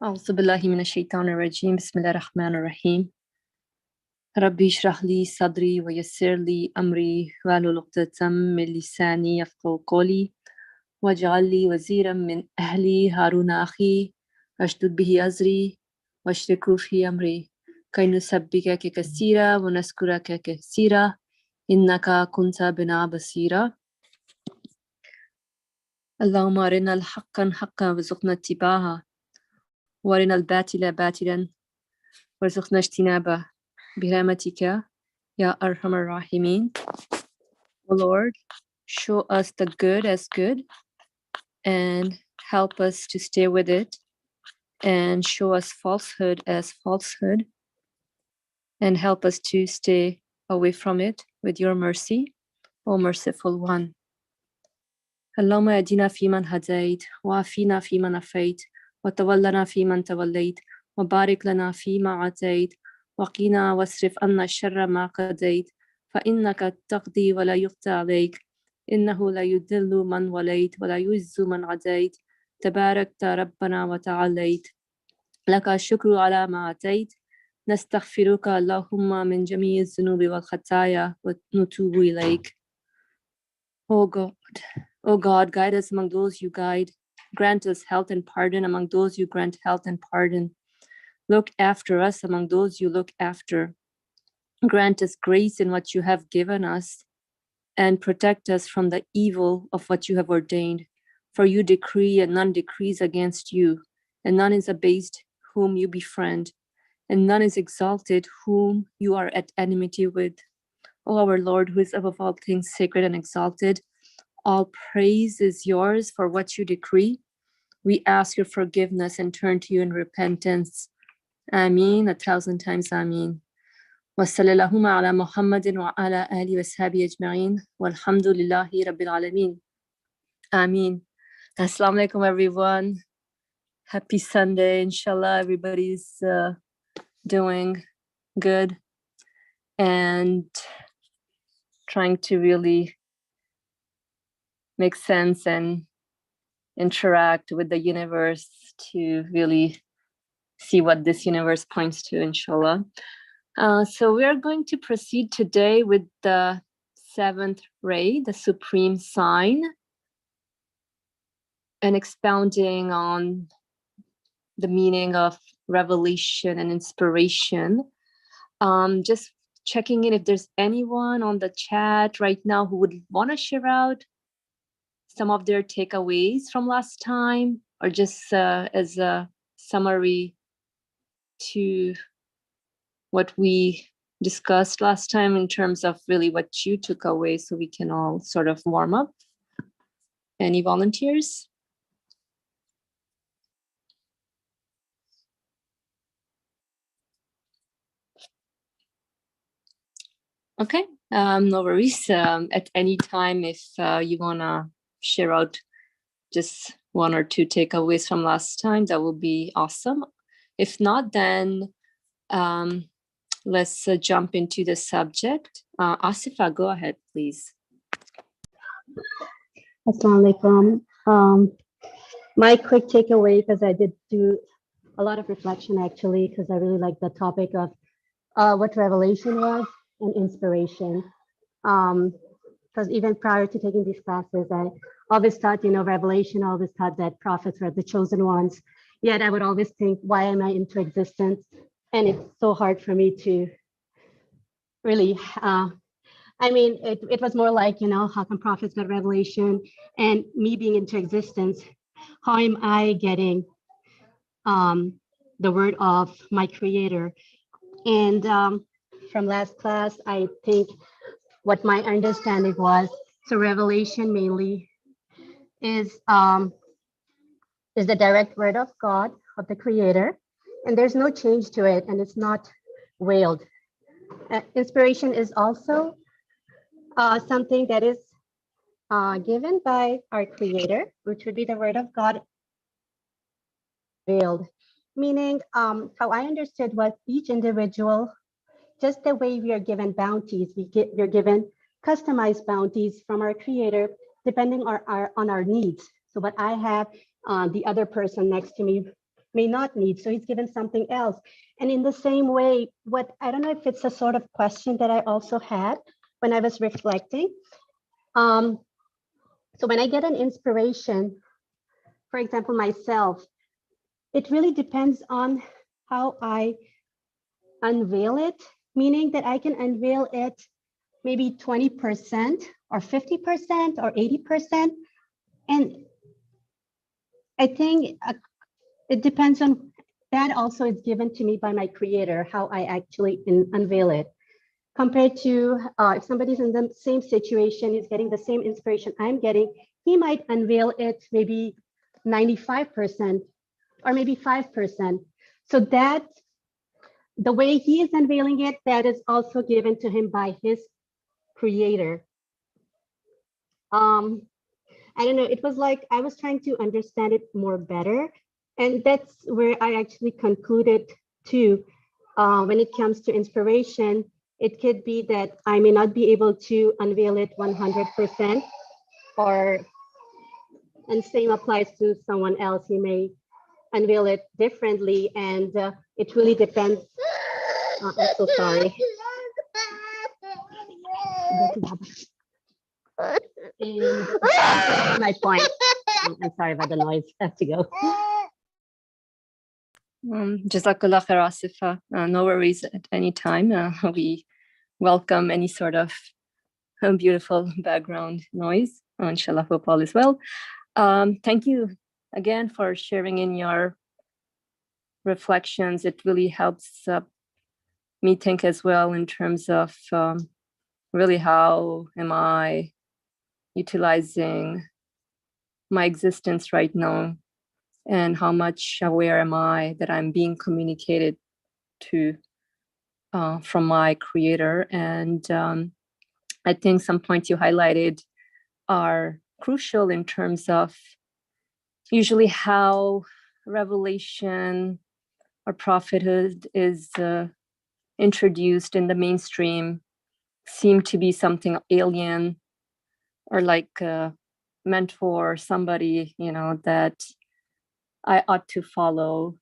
أعوذ بالله من الشيطان الرجيم بسم الله الرحمن الرحيم ربي اشرح لي صدري ويسر لي أمري واحلل عقدة من لساني يفقهوا قولي واجعل لي وزيرا من أهلي هارون أخي أشدد به أزري واشركه في أمري كي نسبحك كثيرا ونذكرك كثيرا إنك كنت بنا بصيرا اللهم أرنا الحق حقا وارزقنا اتباعه وارنا الباطل باطلا وارزقنا اجتنابه برحمتك يا أرحم الراحمين. O Lord, show us the good as good and help us to stay with it, and show us falsehood as falsehood and help us to stay away from it with your mercy, O merciful one. اللهم اهدنا فيمن هديت وعافنا فيمن عافيت وتولنا فيمن توليت وبارك لنا فيما أعطيت وقنا واصرف عنا الشر ما قضيت فإنك تقضي ولا يقضى عليك إنه لا يذل من وليت ولا يعز من عاديت تباركت ربنا وتعاليت لك الشكر على ما أعطيت نستغفرك اللهم من جميع الذنوب والخطايا ونتوب إليك. O God, guide us among those you guide. Grant us health and pardon among those you grant health and pardon. Look after us among those you look after. Grant us grace in what you have given us, and protect us from the evil of what you have ordained. For you decree, and none decrees against you, and none is abased whom you befriend, and none is exalted whom you are at enmity with. O our Lord, who is above all things sacred and exalted, all praise is yours for what you decree. We ask your forgiveness and turn to you in repentance. Ameen, 1,000 times Ameen. وصلى اللهم على محمد وعلى آله وصحبه أجمعين والحمد لله رب العالمين. Ameen. Assalamu alaikum, everyone. Happy Sunday. Inshallah, everybody's doing good and trying to really make sense and interact with the universe to really see what this universe points to, inshallah. So we are going to proceed today with the 7th ray, the supreme sign, and expounding on the meaning of revelation and inspiration. Just checking in if there's anyone on the chat right now who would want to share out some of their takeaways from last time, or just as a summary to what we discussed last time in terms of really what you took away, so we can all sort of warm up. Any volunteers? Okay, no worries. At any time, if you wanna share out just one or two takeaways from last time, that will be awesome. If not, then let's jump into the subject. Asifa, go ahead, please. Assalamu alaikum. My quick takeaway, because I did do a lot of reflection actually, because I really like the topic of what revelation was and inspiration. Because even prior to taking these classes, I always thought, revelation, I always thought that prophets were the chosen ones. Yet I would always think, why am I into existence? And it's so hard for me to really, it was more like, how come prophets got revelation, and me being into existence, how am I getting the word of my creator? And from last class, I think what my understanding was, so revelation mainly is the direct word of God, of the creator, and there's no change to it, and it's not veiled. Inspiration is also something that is given by our creator, which would be the word of God, veiled. Meaning, how I understood was each individual, just the way we are given bounties, we're given customized bounties from our creator, depending on our needs. So what I have, the other person next to me may not need. So he's given something else. And in the same way, I don't know if it's a sort of question that I also had when I was reflecting. So when I get an inspiration, for example, myself, it really depends on how I unveil it, meaning that I can unveil it maybe 20% or 50% or 80%. And I think it depends on that. Also is given to me by my creator, how I actually unveil it. Compared to if somebody's in the same situation, is getting the same inspiration I'm getting, he might unveil it maybe 95% or maybe 5%. So that the way he is unveiling it, that is also given to him by his creator. I don't know, it was like I was trying to understand it more better. And that's where I actually concluded too. When it comes to inspiration, it could be that I may not be able to unveil it 100%, and same applies to someone else. He may unveil it differently, and it really depends. I'm so sorry. And my point. I'm sorry about the noise. I have to go. Jazakallah khair, Asifa. No worries at any time. We welcome any sort of beautiful background noise. Inshallah, hope all is well. Thank you again for sharing in your reflections. It really helps me think as well in terms of really how am I utilizing my existence right now, and how much aware am I that I'm being communicated to from my creator. And I think some points you highlighted are crucial in terms of usually how revelation or prophethood is introduced in the mainstream seem to be something alien, or like a mentor, somebody, that I ought to follow,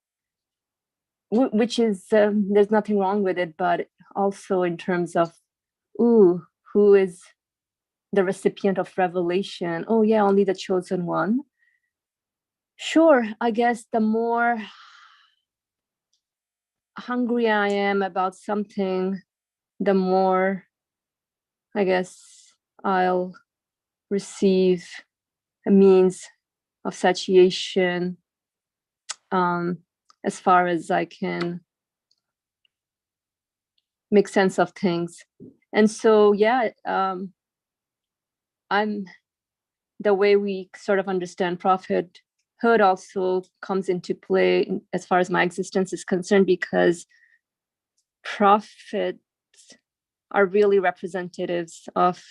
which is, there's nothing wrong with it, but also in terms of, who is the recipient of revelation? Oh yeah, only the chosen one. Sure, I guess the more hungry I am about something, the more, I guess, I'll receive a means of satiation as far as I can make sense of things. And so, I'm the way we sort of understand prophethood also comes into play as far as my existence is concerned, because prophets are really representatives of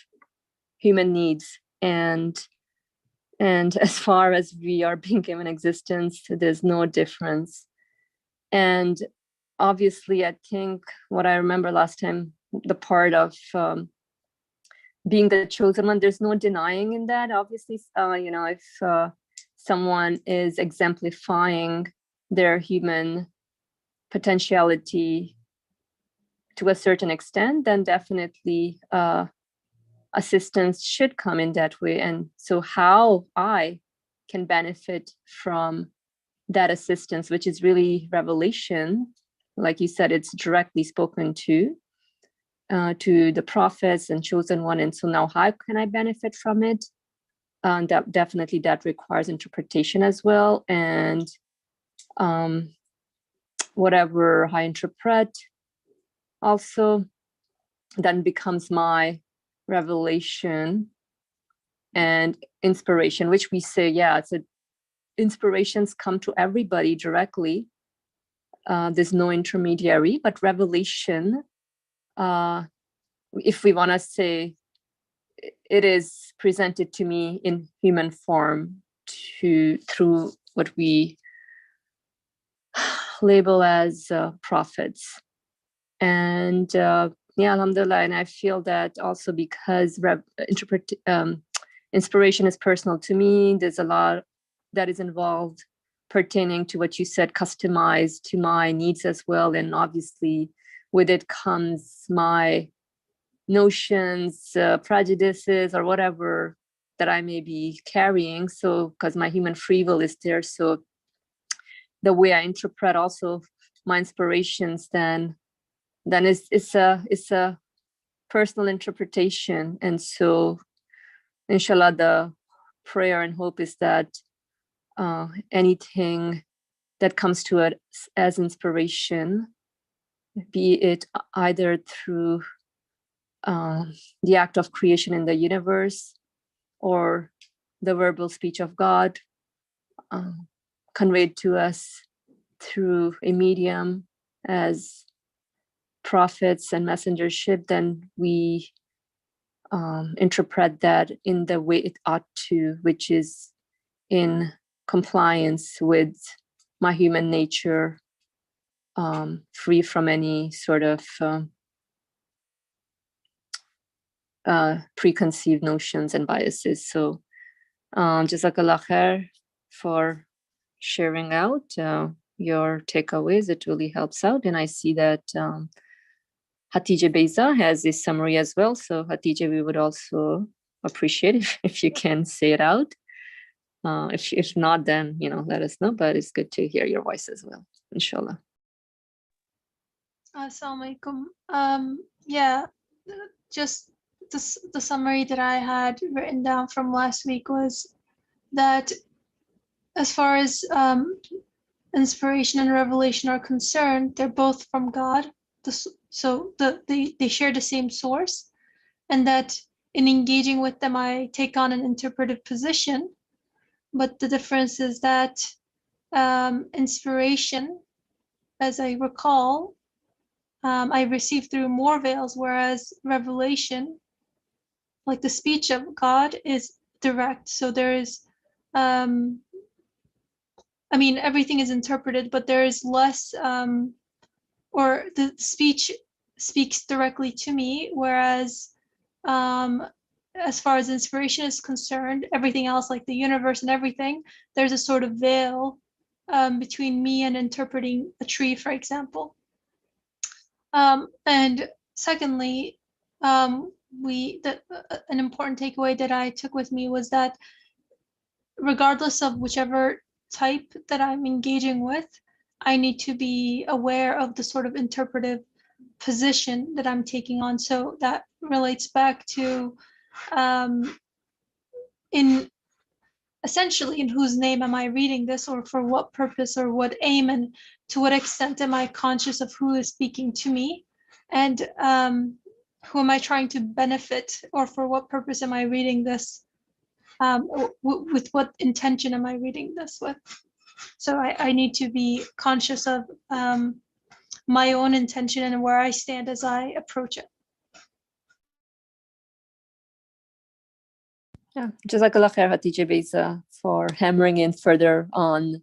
human needs, and as far as we are being given existence, there's no difference. And obviously, I think what I remember last time, the part of being the chosen one, there's no denying in that. Obviously, if someone is exemplifying their human potentiality to a certain extent, then definitely assistance should come in that way. And so how I can benefit from that assistance, which is really revelation, like you said, it's directly spoken to the prophets and chosen one. And so now how can I benefit from it? That requires interpretation as well. And whatever I interpret also then becomes my revelation and inspiration, which we say, inspirations come to everybody directly. There's no intermediary, but revelation, if we want to say, it is presented to me in human form through what we label as prophets. And alhamdulillah, and I feel that also because inspiration is personal to me, there's a lot that is involved pertaining to what you said, customized to my needs as well. And obviously with it comes my notions, prejudices, or whatever that I may be carrying. So, because my human free will is there. So the way I interpret also my inspirations, then it's a personal interpretation. And so inshallah, the prayer and hope is that anything that comes to it as inspiration, be it either through the act of creation in the universe or the verbal speech of God, conveyed to us through a medium as prophets and messengership, then we interpret that in the way it ought to, which is in compliance with my human nature, free from any sort of preconceived notions and biases. So Jazakallah khair for sharing out your takeaways. It really helps out. And I see that Hatice Beza has a summary as well. So Hatice, we would also appreciate if you can say it out. If not, then let us know. But it's good to hear your voice as well, inshallah. Assalamu alaikum. Yeah, just the summary that I had written down from last week was that as far as inspiration and revelation are concerned, they're both from God. So they share the same source, and that in engaging with them, I take on an interpretive position. But the difference is that inspiration, as I recall, I received through more veils, whereas revelation, like the speech of God, is direct. So there is, everything is interpreted, but there is less, or the speech speaks directly to me, whereas as far as inspiration is concerned, everything else, like the universe and everything, there's a sort of veil between me and interpreting a tree, for example. And secondly, an important takeaway that I took with me was that regardless of whichever type that I'm engaging with, I need to be aware of the sort of interpretive position that I'm taking on. So that relates back to essentially in whose name am I reading this, or for what purpose or what aim, and to what extent am I conscious of who is speaking to me, and who am I trying to benefit, or for what purpose am I reading this, with what intention am I reading this with. So I need to be conscious of my own intention and where I stand as I approach it. Yeah, Jazakallah khair, Hatice Beza, for hammering in further on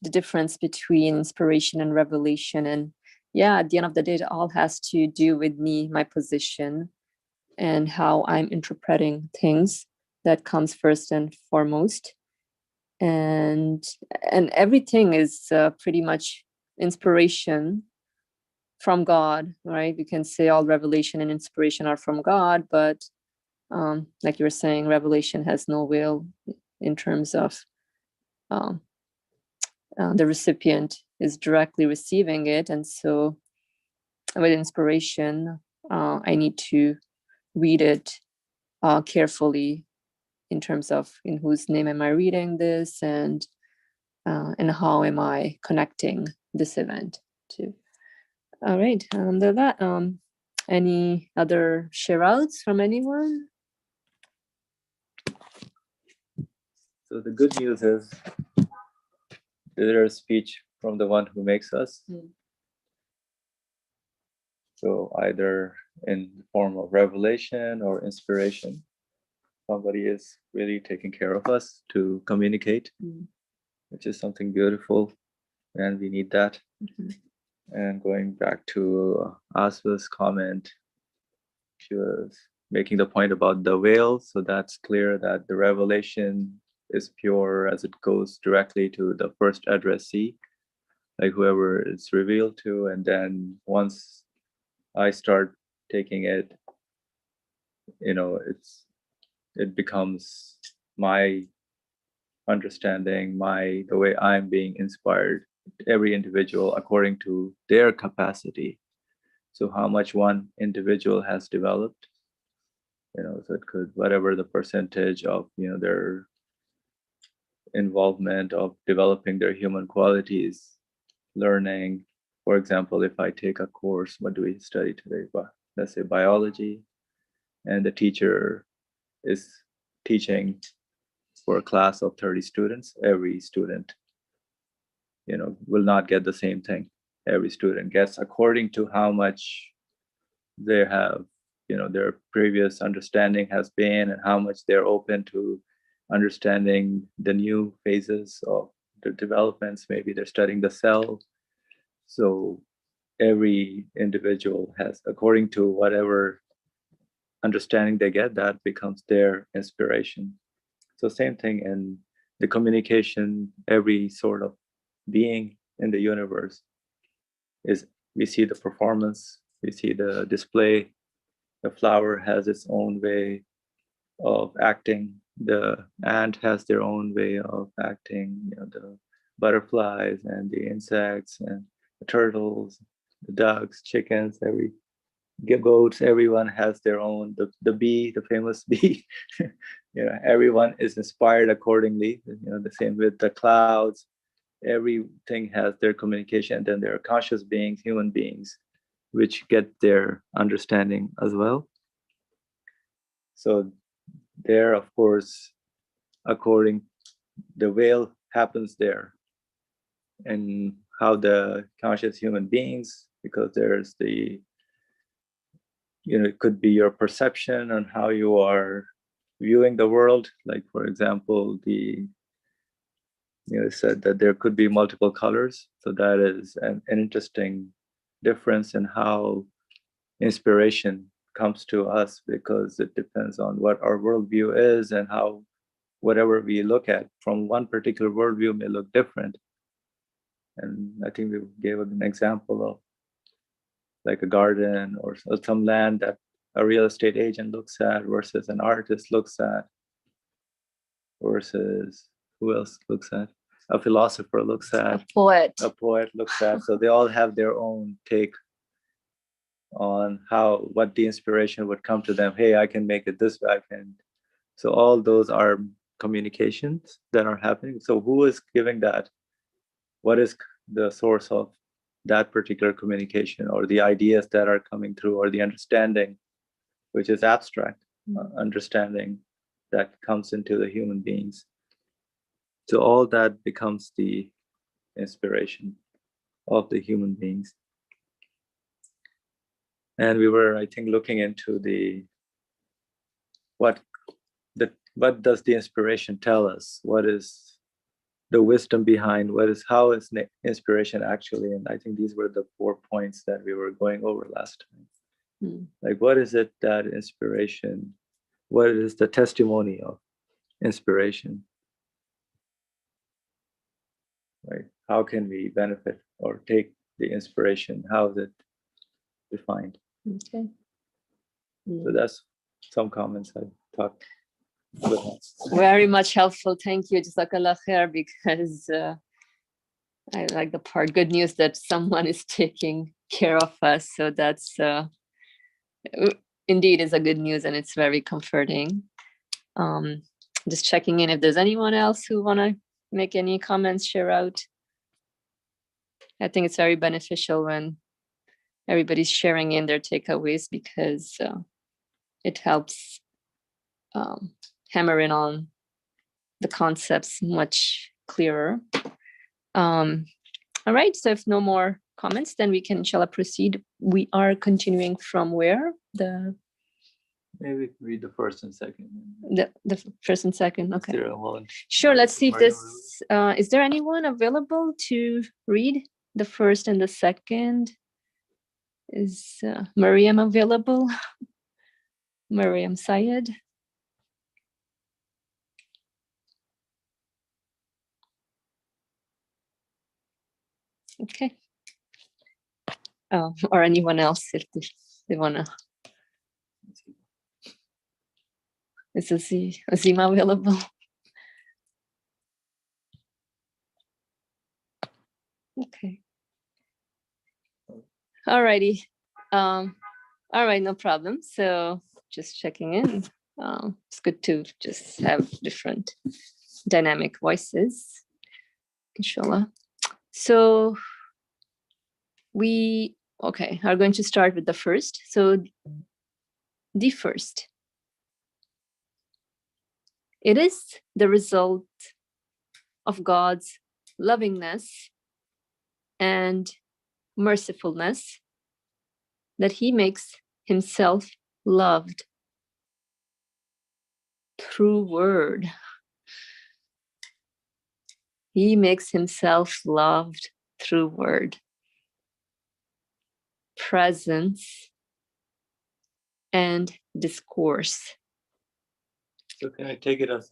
the difference between inspiration and revelation. And yeah, at the end of the day, it all has to do with me, my position, and how I'm interpreting things. That comes first and foremost. And everything is pretty much inspiration from God, right? We can say all revelation and inspiration are from God, but like you were saying, revelation has no will in terms of the recipient is directly receiving it. And so with inspiration, I need to read it carefully in terms of in whose name am I reading this, and how am I connecting this event to. All right, that, any other share outs from anyone? So the good news is there is speech from the one who makes us. So either in the form of revelation or inspiration, somebody is really taking care of us to communicate, which is something beautiful, and we need that. And going back to Aswa's comment, she was making the point about the veil. So that's clear that the revelation is pure as it goes directly to the first addressee, like whoever it's revealed to. And then once I start taking it, it becomes my understanding, the way I'm being inspired, every individual according to their capacity. So how much one individual has developed, so it could, whatever the percentage of, their involvement of developing their human qualities, learning. For example, if I take a course, what do we study today? Let's say biology, and the teacher is teaching for a class of 30 students. Every student, will not get the same thing. Every student gets according to how much they have, their previous understanding has been, and how much they're open to understanding the new phases of the developments. Maybe they're studying the cell. So every individual has, according to whatever understanding they get, that becomes their inspiration. So same thing in the communication. Every sort of being in the universe is, we see the performance, we see the display. The flower has its own way of acting. The ant has their own way of acting. The butterflies and the insects and the turtles, the ducks, chickens, goats, everyone has their own. The bee, the famous bee, everyone is inspired accordingly. The same with the clouds. Everything has their communication. And then there are conscious beings, human beings, which get their understanding as well. So there, of course, according the veil happens there, and how the conscious human beings, because there's the, it could be your perception on how you are viewing the world. Like, for example, said that there could be multiple colors. So that is an interesting difference in how inspiration comes to us, because it depends on what our worldview is, and how whatever we look at from one particular worldview may look different. And I think we gave an example of like a garden or some land that a real estate agent looks at versus an artist looks at, versus who else looks at? A philosopher looks at. A poet looks at. So they all have their own take on what the inspiration would come to them. Hey, I can make it this way. So all those are communications that are happening. So who is giving that? What is the source of that particular communication, or the ideas that are coming through, or the understanding, which is abstract understanding that comes into the human beings? So all that becomes the inspiration of the human beings. And we were, I think, looking into what does the inspiration tell us? What is the wisdom behind? How is inspiration actually? And I think these were the 4 points that we were going over last time. Like, what is it that inspiration? What is the testimony of inspiration? Right? How can we benefit or take the inspiration? How is it defined? Okay. So that's some comments I thought. Very much helpful. Thank you, Jazakallah khair, because I like the part, good news that someone is taking care of us. So that's indeed is a good news, and it's very comforting. Just checking in if there's anyone else who want to make any comments, share out. I think it's very beneficial when everybody's sharing in their takeaways, because it helps hammer in on the concepts much clearer. All right, so if no more comments, then we can, inshallah, proceed. We are continuing from where? Maybe read the first and second. The first and second, okay. Sure, let's see if is there anyone available to read the first and the second? Is Mariam available? Mariam Syed? Okay. Or anyone else if they wanna. Is Azima available? Okay. Alrighty. All right, no problem. So just checking in. It's good to just have different dynamic voices. Inshallah. So we are going to start with the first. So the first. It is the result of God's lovingness and mercifulness that he makes himself loved through word. He makes himself loved through word, presence, and discourse. So can I take it as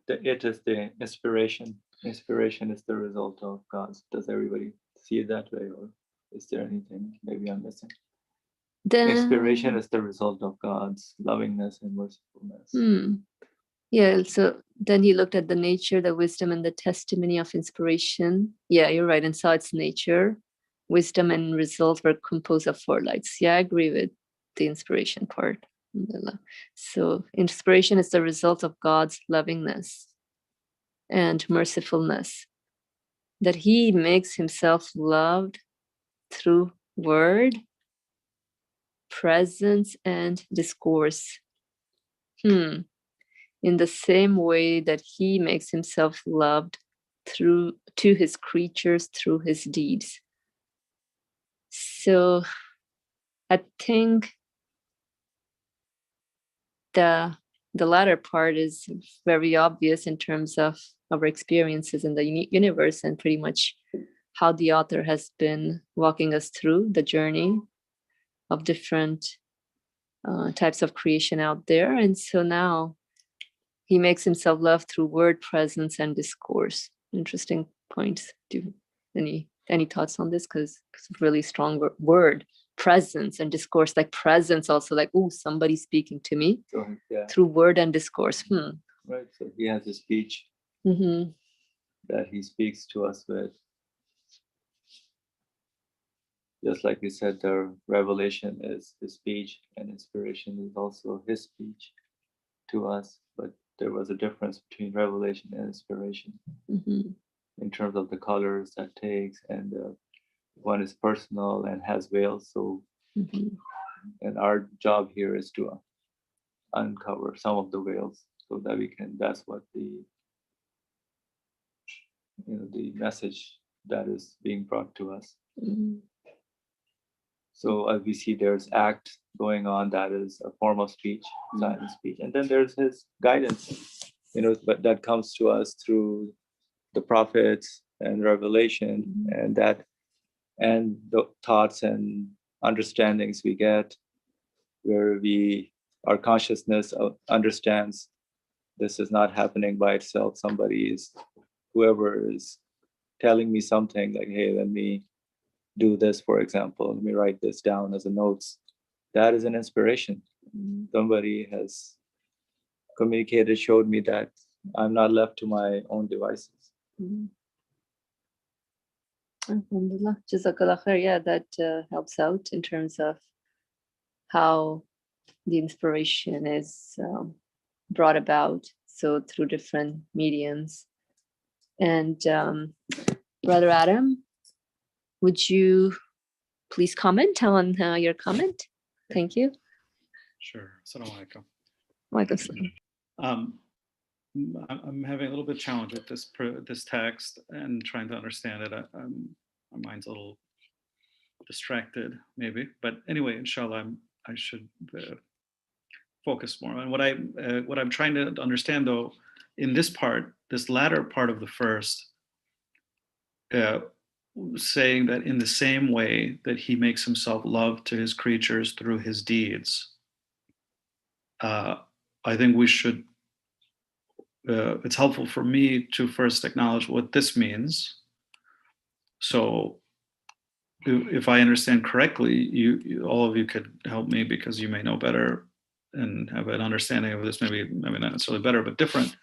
it is the inspiration? Inspiration is the result of God's. Does everybody see it that way, or is there anything maybe I'm missing? Inspiration is the result of God's lovingness and mercifulness. Yeah, so then he looked at the nature, the wisdom, and the testimony of inspiration. Yeah, you're right, and saw its nature. Wisdom and result were composed of four lights. Yeah, I agree with the inspiration part. So inspiration is the result of God's lovingness and mercifulness, that he makes himself loved through word, presence, and discourse. In the same way that he makes himself loved to his creatures through his deeds. So I think the latter part is very obvious in terms of our experiences in the universe, and pretty much how the author has been walking us through the journey of different types of creation out there. And so now he makes himself loved through word, presence, and discourse. Interesting points. Do any thoughts on this? Because it's a really strong word, presence and discourse. Like presence, also like, oh, somebody's speaking to me through word and discourse. Right. So he has a speech that he speaks to us with. Just like you said, the revelation is his speech, and inspiration is also his speech to us. But there was a difference between revelation and inspiration in terms of the colors that takes, and one is personal and has veils. So, and our job here is to uncover some of the veils so that we can. That's what the message that is being brought to us. So as we see, there's act going on that is a form of speech, silent speech, and then there's his guidance, but that comes to us through the prophets and revelation, and the thoughts and understandings we get, where our consciousness understands this is not happening by itself. Whoever is telling me something like, hey, let me do this, for example, let me write this down as a notes. That is an inspiration. Somebody has communicated, showed me that I'm not left to my own devices. Alhamdulillah. Jazakallah khair. Yeah, that helps out in terms of how the inspiration is brought about. So through different mediums. And Brother Adam, would you please comment on your comment? Thank you. Sure. Assalamu alaikum. Walaikum salam. I'm having a little bit of challenge with this text and trying to understand it. My mind's a little distracted, maybe. But anyway, inshallah, I should focus more. And what I'm trying to understand, though, in this latter part of the first, saying that in the same way that he makes himself loved to his creatures through his deeds, I think we should. It's helpful for me to first acknowledge what this means. So if I understand correctly, all of you could help me, because you may know better and have an understanding of this, maybe not necessarily better, but different,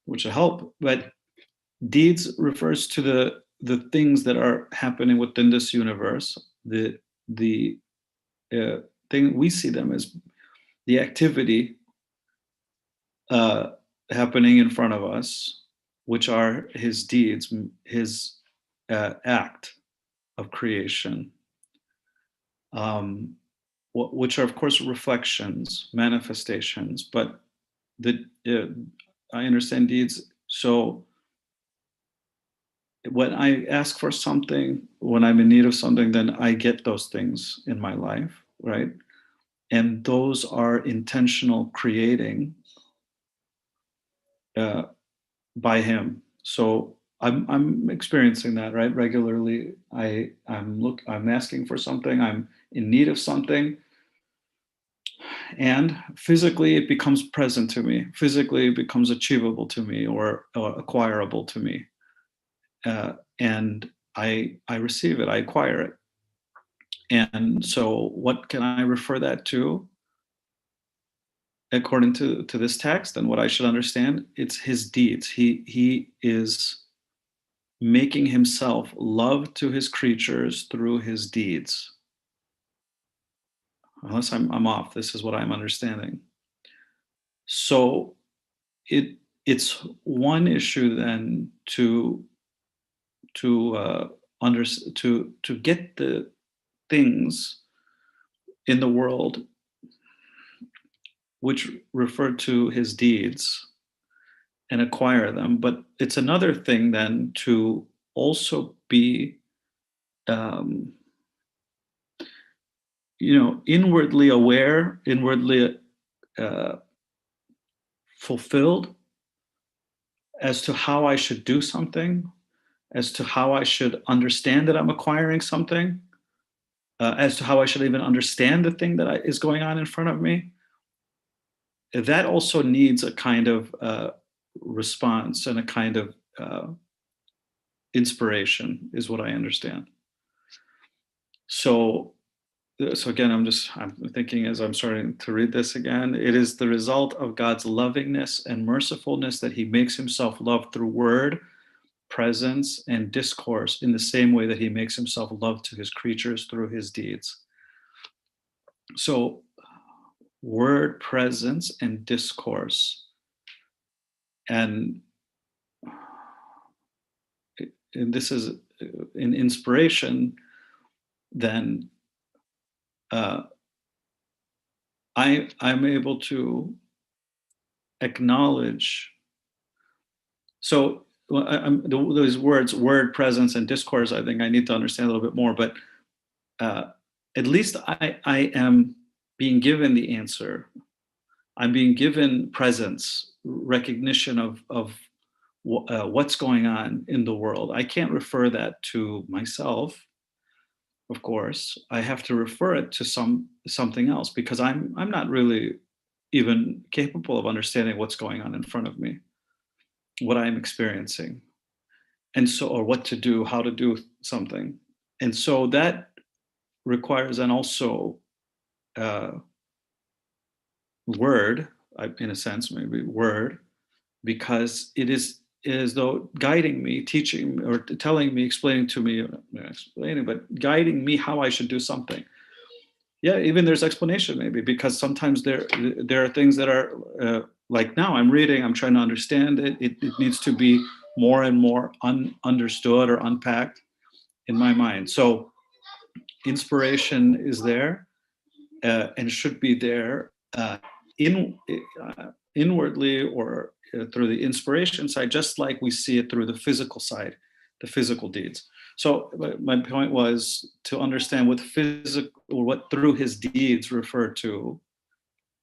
which will help. But deeds refers to the things that are happening within this universe. The thing, we see them as the activity happening in front of us, which are his deeds, his act of creation, which are of course reflections, manifestations. But I understand deeds. So when I ask for something, when I'm in need of something, then I get those things in my life, right? And those are intentional creating by him. So I'm experiencing that, right? Regularly, I'm asking for something, I'm in need of something, and physically it becomes present to me. Physically it becomes achievable to me, or acquirable to me. And I receive it, I acquire it. And so what can I refer that to? According to this text and what I should understand, it's his deeds. He is making himself love to his creatures through his deeds. Unless I'm off, this is what I'm understanding. So it's one issue then to get the things in the world which refer to his deeds and acquire them. But it's another thing then to also be inwardly aware, inwardly fulfilled as to how I should do something, as to how I should understand that I'm acquiring something, as to how I should even understand the thing that is going on in front of me. That also needs a kind of response and a kind of inspiration, is what I understand. So again, I'm thinking as I'm starting to read this again, it is the result of God's lovingness and mercifulness that he makes himself loved through word, presence, and discourse, in the same way that he makes himself loved to his creatures through his deeds. So word, presence, and discourse. And this is in inspiration, then I'm able to acknowledge. So those words, word, presence, and discourse, I think I need to understand a little bit more. But at least I am being given the answer. I'm being given presence, recognition of what's going on in the world. I can't refer that to myself. Of course, I have to refer it to something else, because I'm not really even capable of understanding what's going on in front of me, what I'm experiencing, and so, or what to do, how to do something. And so that requires, and also word, in a sense, maybe word, because it is as though guiding me, teaching, or telling me, explaining to me, but guiding me how I should do something. Yeah, even there's explanation maybe, because sometimes there are things that are like now I'm reading, I'm trying to understand it. It needs to be more and more understood or unpacked in my mind. So inspiration is there and should be there inwardly, or through the inspiration side, just like we see it through the physical side, the physical deeds. So my point was to understand what physical, or what through his deeds refer to,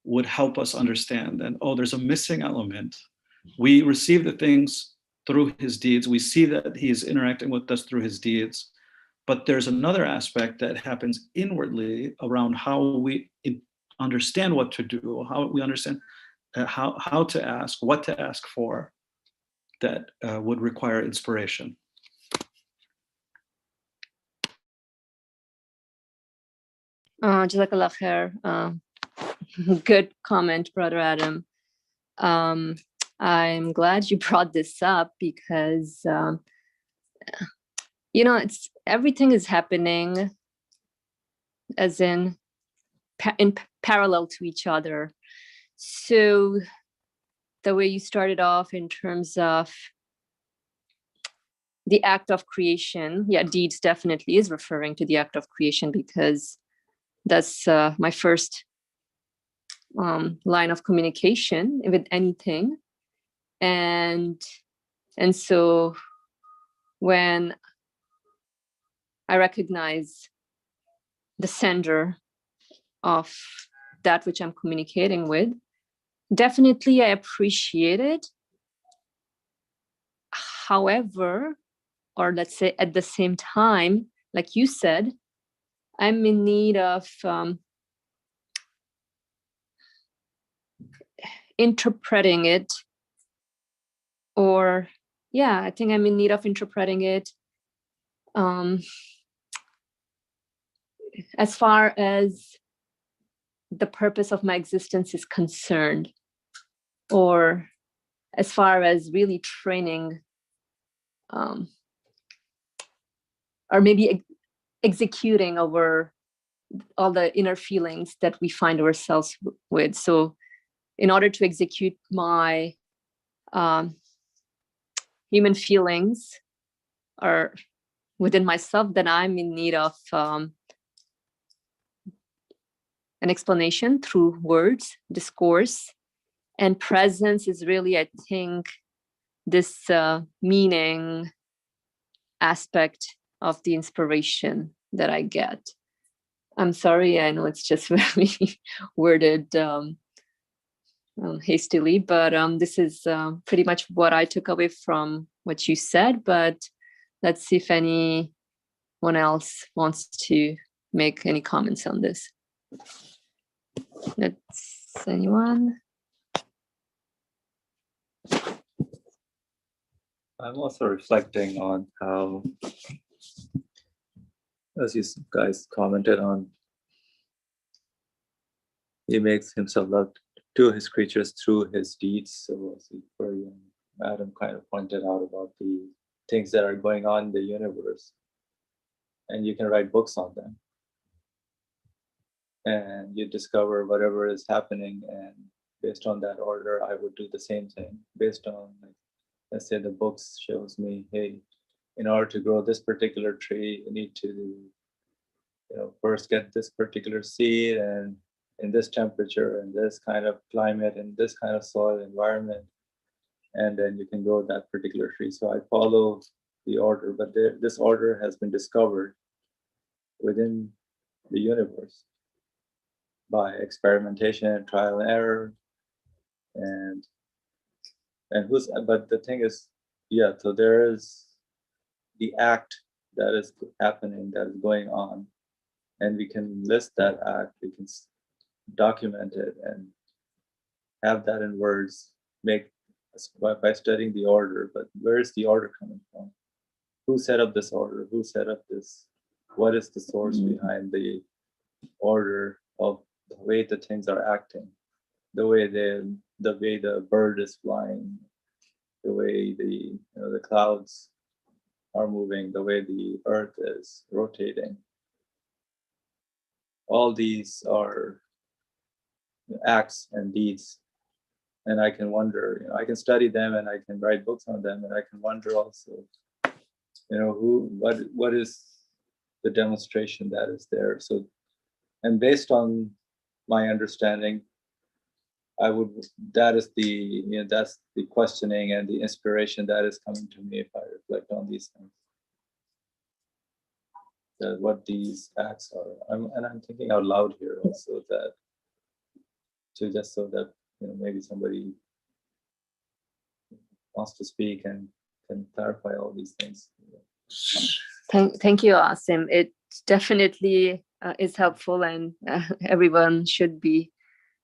would help us understand. And there's a missing element. We receive the things through his deeds. We see that he is interacting with us through his deeds. But there's another aspect that happens inwardly around how we understand what to do, how we understand how to ask, what to ask for, that would require inspiration. Jazakallah khair. Good comment, Brother Adam. I'm glad you brought this up because, it's everything is happening as in parallel to each other. So the way you started off in terms of the act of creation, deeds definitely is referring to the act of creation, because that's my first line of communication with anything. And so when I recognize the sender of that which I'm communicating with, definitely I appreciate it. However, or let's say at the same time, like you said, I'm in need of interpreting it, or I think I'm in need of interpreting it as far as the purpose of my existence is concerned, or as far as really training, or maybe executing over all the inner feelings that we find ourselves with. So in order to execute my human feelings or within myself, then I'm in need of an explanation through words, discourse, and presence is really, I think, this meaning aspect of the inspiration that I get. I'm sorry, I know it's just very worded hastily, but this is pretty much what I took away from what you said. But let's see if anyone else wants to make any comments on this. Anyone? I'm also reflecting on how, as you guys commented on, he makes himself loved to his creatures through his deeds. So as Adam kind of pointed out about the things that are going on in the universe, and you can write books on them, and you discover whatever is happening, and based on that order, I would do the same thing. Based on, like, let's say the books shows me, hey, in order to grow this particular tree, you need to, first get this particular seed, and in this temperature, and this kind of climate, and this kind of soil environment, and then you can grow that particular tree. So I follow the order, but this order has been discovered within the universe by experimentation, trial and error, but the thing is, so there is the act that is happening, that is going on, and we can list that act, we can document it and have that in words, by studying the order. But where is the order coming from? Who set up this order? Who set up this? What is the source behind the order of the way the things are acting, the way the bird is flying, the way the clouds are moving, the way the earth is rotating? All these are acts and deeds, and I can wonder, I can study them and I can write books on them, and I can wonder also, what is the demonstration that is there. So, and based on my understanding, that is that's the questioning and the inspiration that is coming to me if I reflect on these things, that what these acts are. I'm thinking out loud here also, that just so that maybe somebody wants to speak and can clarify all these things. Thank you, Asim. It definitely is helpful, and everyone should be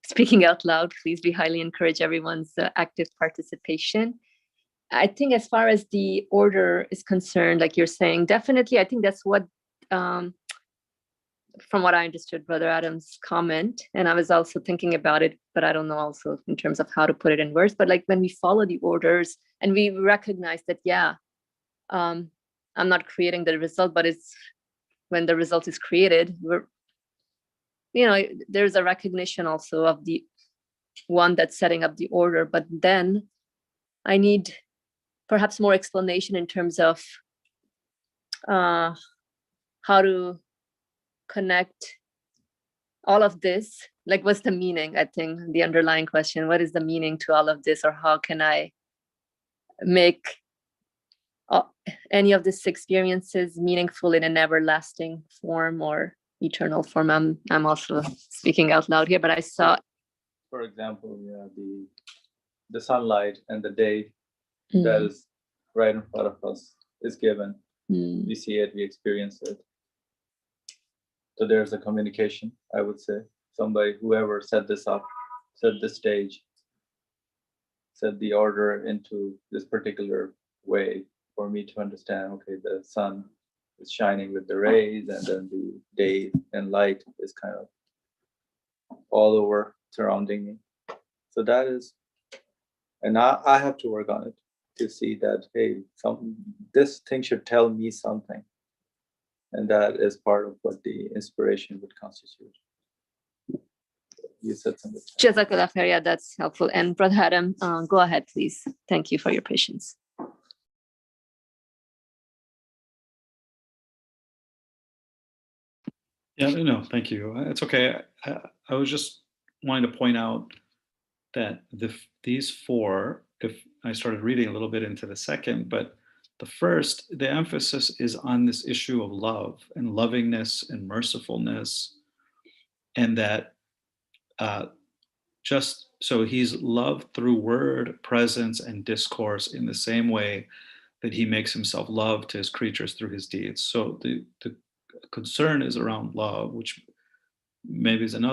speaking out loud. Please, we highly encourage everyone's active participation. I think as far as the order is concerned, like you're saying, definitely, I think that's what from what I understood, Brother Adam's comment, and I was also thinking about it, but I don't know also in terms of how to put it in words, but like when we follow the orders and we recognize that, yeah, I'm not creating the result, but it's when the result is created, there's a recognition also of the one that's setting up the order, but then I need perhaps more explanation in terms of how to connect all of this. Like, what's the meaning? I think the underlying question, what is the meaning to all of this, or how can I make any of these experiences meaningful in an everlasting form or eternal form? I'm also speaking out loud here, but I saw, for example, the sunlight and the day that is right in front of us is given. We see it, we experience it. So there's a communication, I would say. Somebody, whoever set this up, set the stage, set the order into this particular way for me to understand, okay, the sun is shining with the rays, and then the day and light is kind of all over surrounding me. So that is, and I have to work on it to see that, hey, this thing should tell me something. And that is part of what the inspiration would constitute. You said something. Jazakallah khair, yeah, that's helpful. And Brother Adam, go ahead, please. Thank you for your patience. Yeah, no, thank you. It's okay. I was just wanting to point out that these four, if I started reading a little bit into the second, but the first, the emphasis is on this issue of love and lovingness and mercifulness, and that just so he's loved through word, presence, and discourse in the same way that he makes himself love to his creatures through his deeds. So the concern is around love, which maybe is an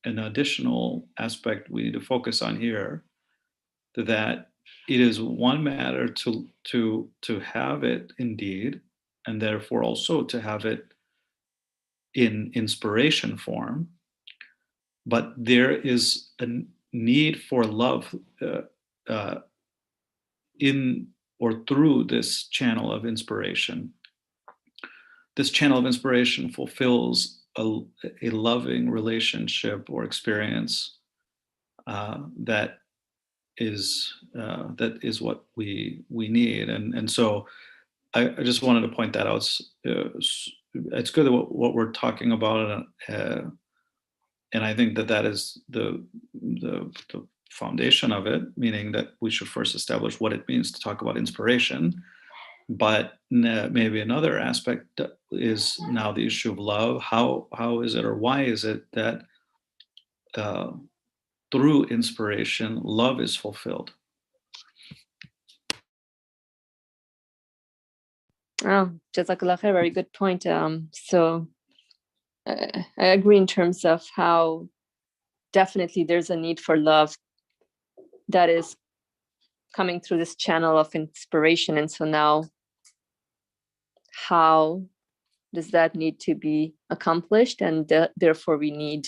additional aspect we need to focus on here, that it is one matter to have it indeed, and therefore also to have it in inspiration form, but there is a need for love in or through this channel of inspiration. This channel of inspiration fulfills a loving relationship or experience that is what we need, and so I just wanted to point that out. It's good what we're talking about, and I think that is the foundation of it, meaning that we should first establish what it means to talk about inspiration. But maybe another aspect is now the issue of love. How is it, or why is it that through inspiration, love is fulfilled? Oh, Jazakallah khair, very good point. So I agree in terms of how definitely there's a need for love that is coming through this channel of inspiration. And so now, how does that need to be accomplished? And therefore we need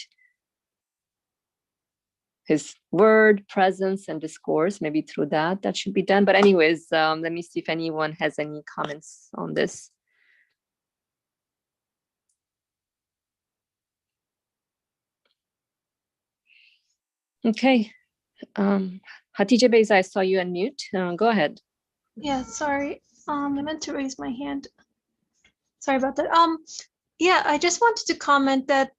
his word, presence, and discourse. Maybe through that should be done. But anyways, let me see if anyone has any comments on this. Okay. Hatice Beyza, I saw you unmute. Go ahead. Yeah, sorry. I meant to raise my hand. Sorry about that. Yeah, I just wanted to comment that,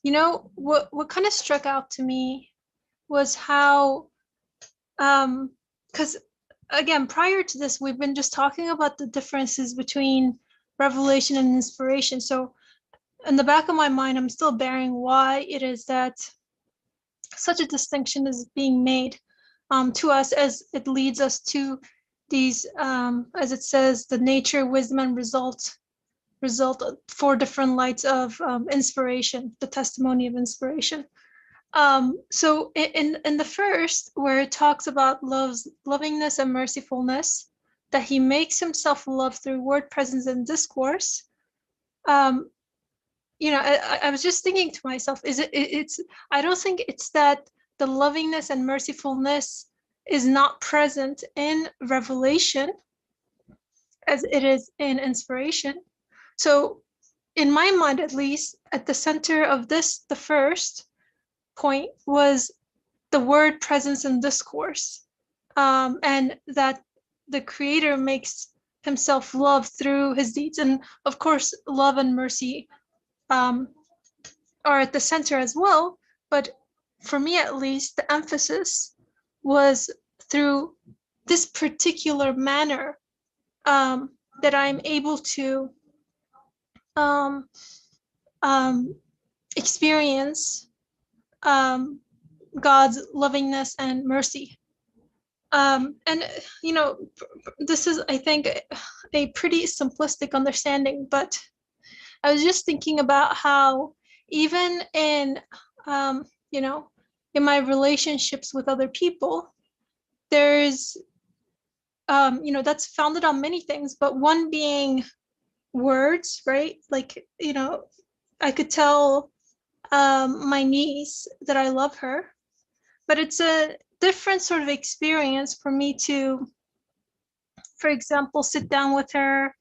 what kind of struck out to me was how, because again, prior to this, we've been just talking about the differences between revelation and inspiration. So in the back of my mind, I'm still bearing why it is that such a distinction is being made to us, as it leads us to these, as it says, the nature, wisdom, and result four different lights of inspiration, the testimony of inspiration. So in the first, where it talks about lovingness and mercifulness, that he makes himself love through word, presence, and discourse, I was just thinking to myself, it's I don't think it's that the lovingness and mercifulness is not present in revelation as it is in inspiration. So in my mind, at least, at the center of this, the first point was the word presence and discourse, and that the creator makes himself love through his deeds. And of course, love and mercy are at the center as well. But for me, at least, the emphasis was through this particular manner that I'm able to um, um, experience God's lovingness and mercy. And this is, I think, a pretty simplistic understanding, but I was just thinking about how even in in my relationships with other people, there's that's founded on many things, but one being words, right? Like, I could tell my niece that I love her, but it's a different sort of experience for me to, for example, sit down with her,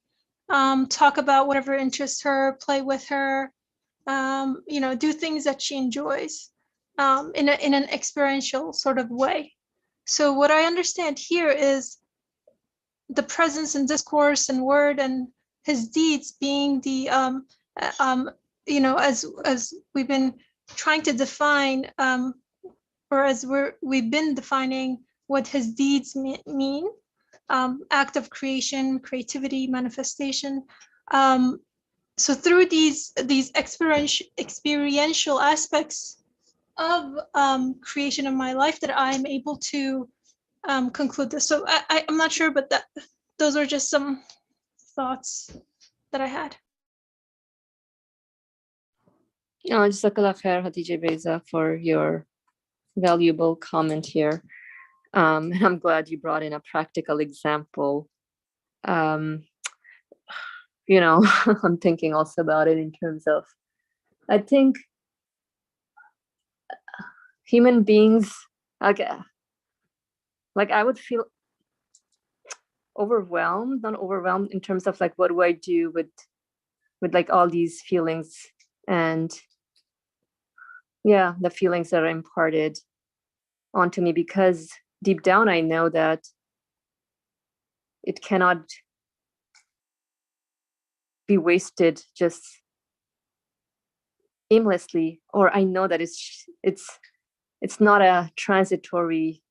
talk about whatever interests her, play with her, do things that she enjoys in an experiential sort of way. So what I understand here is the presence and discourse and word and his deeds being the as we've been trying to define or as we've been defining what his deeds mean, act of creation, creativity, manifestation. So through these experiential aspects of creation in my life, that I'm able to conclude this. So I'm not sure, but those are just some thoughts that I had. Jazakallah khair, Hatice Beza, for your valuable comment here. And I'm glad you brought in a practical example. I'm thinking also about it in terms of, I think human beings, like I would feel overwhelmed, not overwhelmed in terms of like, what do I do with like all these feelings and the feelings that are imparted onto me, because deep down I know that it cannot be wasted just aimlessly, or I know that it's not a transitory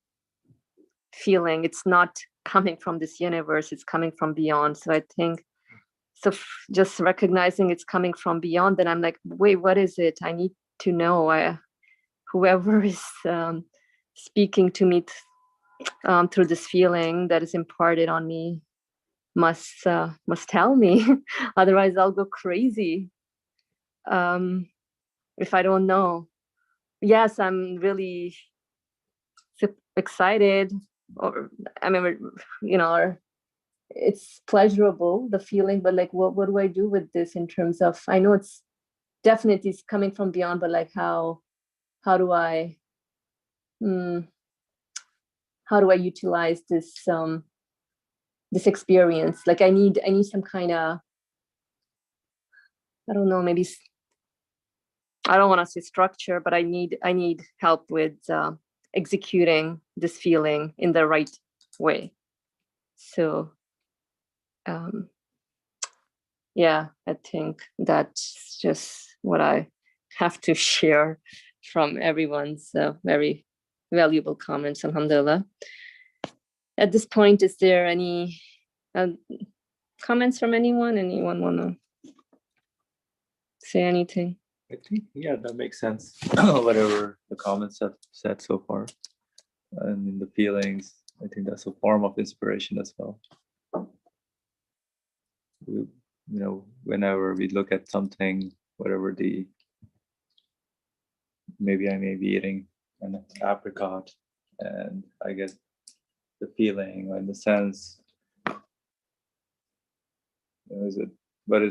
feeling. It's not coming from this universe, it's coming from beyond. So I think just recognizing it's coming from beyond, then I'm like, wait, what is it? I need to know. Whoever is speaking to me through this feeling that is imparted on me must tell me. Otherwise I'll go crazy if I don't know. Yes, I'm really excited, or I mean, or it's pleasurable, the feeling, but like, what do I do with this in terms of, I know it's definitely coming from beyond, but like how do I utilize this this experience? Like I need some kind of, I don't know, maybe I don't want to say structure, but I need help with executing this feeling in the right way. So I think that's just what I have to share from everyone's very valuable comments, alhamdulillah. At this point, is there any comments from anyone? Anyone want to say anything? I think, that makes sense. Whatever the comments have said so far, and in the feelings, I think that's a form of inspiration as well. Whenever we look at something, whatever maybe I may be eating an apricot, and I get the feeling and the sense, is it but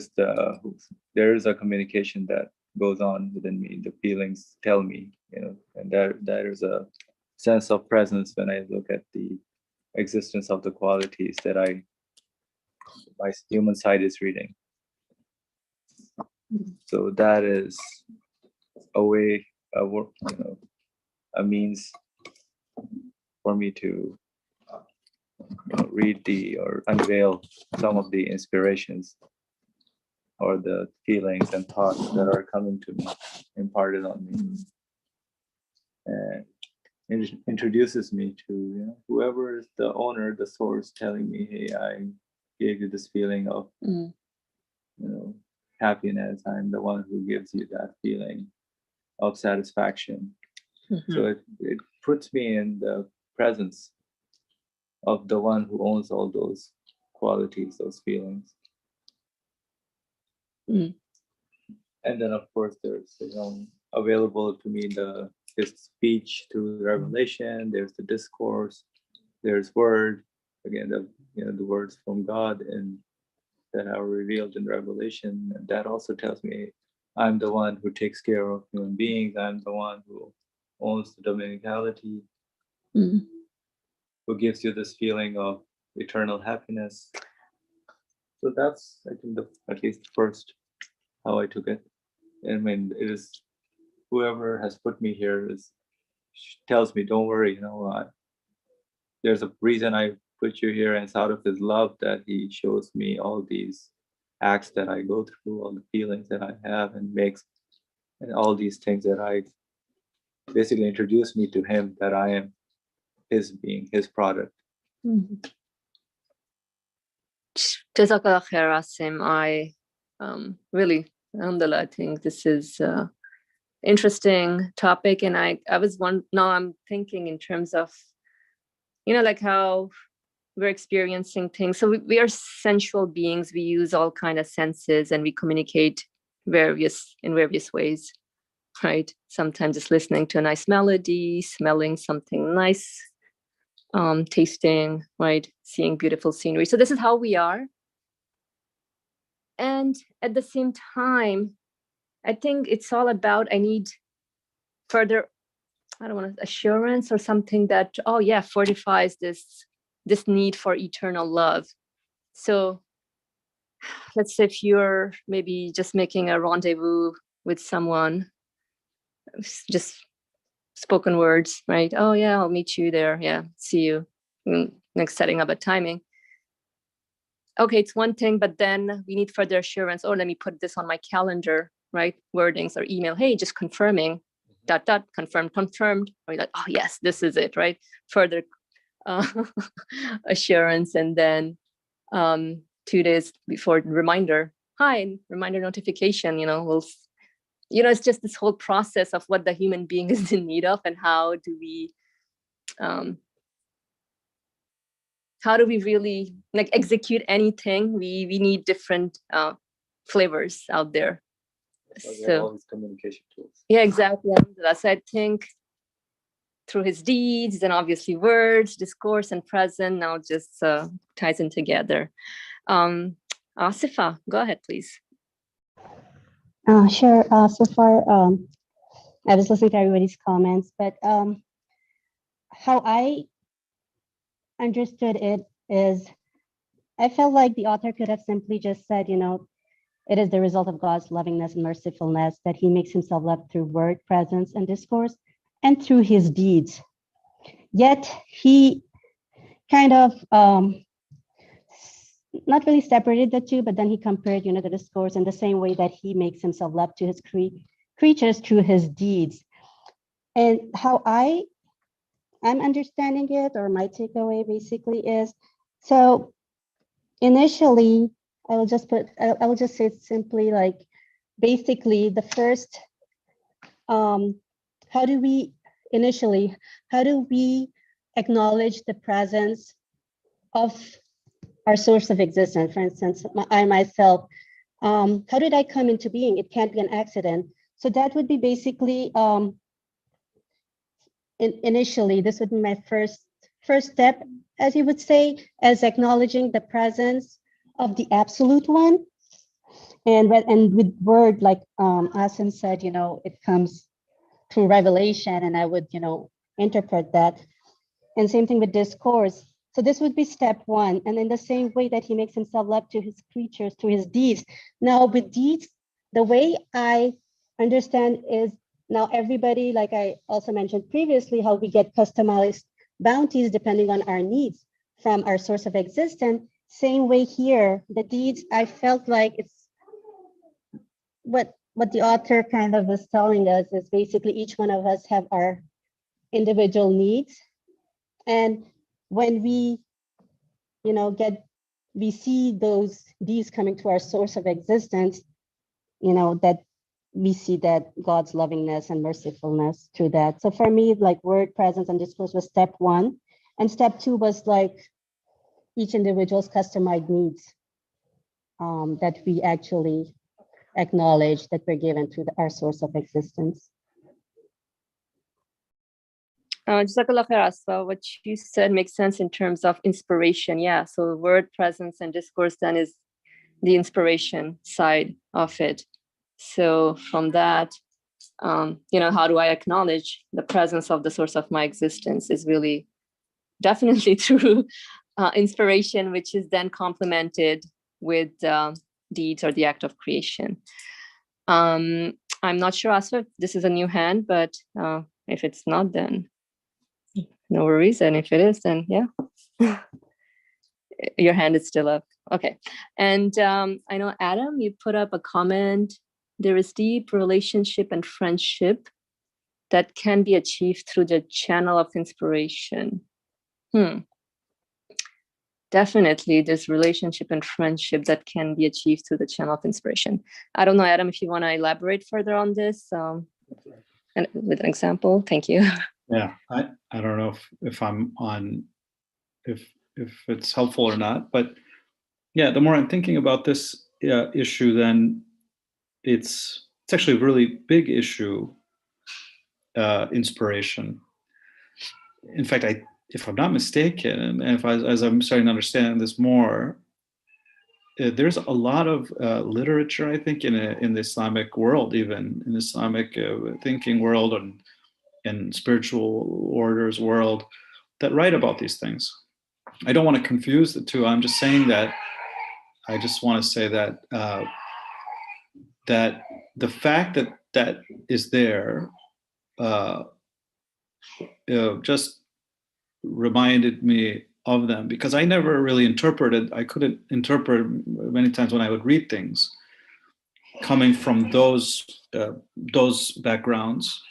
there is a communication that goes on within me. The feelings tell me, and there is a sense of presence when I look at the existence of the qualities that my human side is reading. So that is a way, a means for me to read or unveil some of the inspirations or the feelings and thoughts that are coming to me, imparted on me, and it introduces me to whoever is the owner, the source, telling me, hey, I gave you this feeling of happiness. I'm the one who gives you that feeling of satisfaction. So it puts me in the presence of the one who owns all those qualities, those feelings. And then, of course, there's available to me his speech through revelation. There's the discourse. There's word. Again, the words from God and that are revealed in revelation. And that also tells me I'm the one who takes care of human beings. I'm the one who owns the dominicality, who gives you this feeling of eternal happiness. So that's, I think, at least first how I took it. I mean, it is whoever has put me here tells me, don't worry, there's a reason I put you here, and it's out of his love that he shows me all these acts that I go through, all the feelings that I have, and all these things that I basically introduce me to him, that I am his being, his product. Jazakallah khair, Asim. I really, alhamdulillah, I think this is interesting topic, and now I'm thinking in terms of like how we're experiencing things. So we are sensual beings. We use all kind of senses, and we communicate in various ways, right? Sometimes it's listening to a nice melody, smelling something nice, tasting, right? Seeing beautiful scenery. So this is how we are. And at the same time, I think it's all about, I need further, assurance or something that, fortifies this need for eternal love. So let's say if you're maybe just making a rendezvous with someone, just spoken words, right? Oh yeah, I'll meet you there. Yeah, see you. Next, setting up a timing. Okay, it's one thing, but then we need further assurance. Oh, let me put this on my calendar, right? Wordings or email. Hey, just confirming. ... confirmed. Or you're like, oh yes, this is it, right? Further assurance, and then 2 days before, reminder. Hi, reminder notification. It's just this whole process of what the human being is in need of, and how do we really execute anything. We need different flavors out there. So all these communication tools. Yeah, exactly. So I think through his deeds, and obviously words, discourse, and present now just ties in together. Asifa, go ahead, please. Sure. So far, I was listening to everybody's comments, but how I understood it is, I felt like the author could have simply just said, it is the result of God's lovingness and mercifulness that he makes himself love through word, presence, and discourse, and through his deeds. Yet he kind of not really separated the two, but then he compared, the discourse in the same way that he makes himself love to his creatures through his deeds. And how I'm understanding it, or my takeaway basically is, so initially, I will just say it simply, like, basically the first, how do we acknowledge the presence of our source of existence? For instance, I myself, how did I come into being? It can't be an accident. So that would be basically, initially, this would be my first step, as you would say, as acknowledging the presence of the absolute one. And with word, like Asim said, it comes through revelation, and I would, interpret that. And same thing with discourse. So this would be step one. And in the same way that he makes himself love to his creatures through his deeds. Now with deeds, the way I understand is now everybody, like I also mentioned previously, how we get customized bounties depending on our needs from our source of existence. Same way here, the deeds, I felt like it's what the author kind of is telling us is basically each one of us have our individual needs. And when we, we see these coming to our source of existence, that we see that God's lovingness and mercifulness through that. So for me, like word, presence, and discourse was step one. And step two was like each individual's customized needs that we actually acknowledge that we're given through our source of existence. Jazakallah khair, Asfa. What you said makes sense in terms of inspiration. Yeah, so word, presence, and discourse then is the inspiration side of it. So from that, how do I acknowledge the presence of the source of my existence is really definitely through inspiration, which is then complemented with deeds or the act of creation. I'm not sure, Asfa, if this is a new hand, but if it's not, then no worries. And if it is, then yeah, your hand is still up. Okay. And I know, Adam, you put up a comment. There is deep relationship and friendship that can be achieved through the channel of inspiration. Definitely, there's relationship and friendship that can be achieved through the channel of inspiration. I don't know, Adam, if you want to elaborate further on this and with an example. Thank you. Yeah, I don't know if I'm on, if it's helpful or not, but yeah, the more I'm thinking about this issue, then it's actually a really big issue, inspiration. In fact, if I'm not mistaken, and as I'm starting to understand this more, there's a lot of literature, I think, in the Islamic world, even in the Islamic thinking world and in spiritual orders world, that write about these things. I don't want to confuse the two. I'm just saying that. I just want to say that that the fact that is there just reminded me of them, because I never really interpreted. I couldn't interpret many times when I would read things coming from those backgrounds.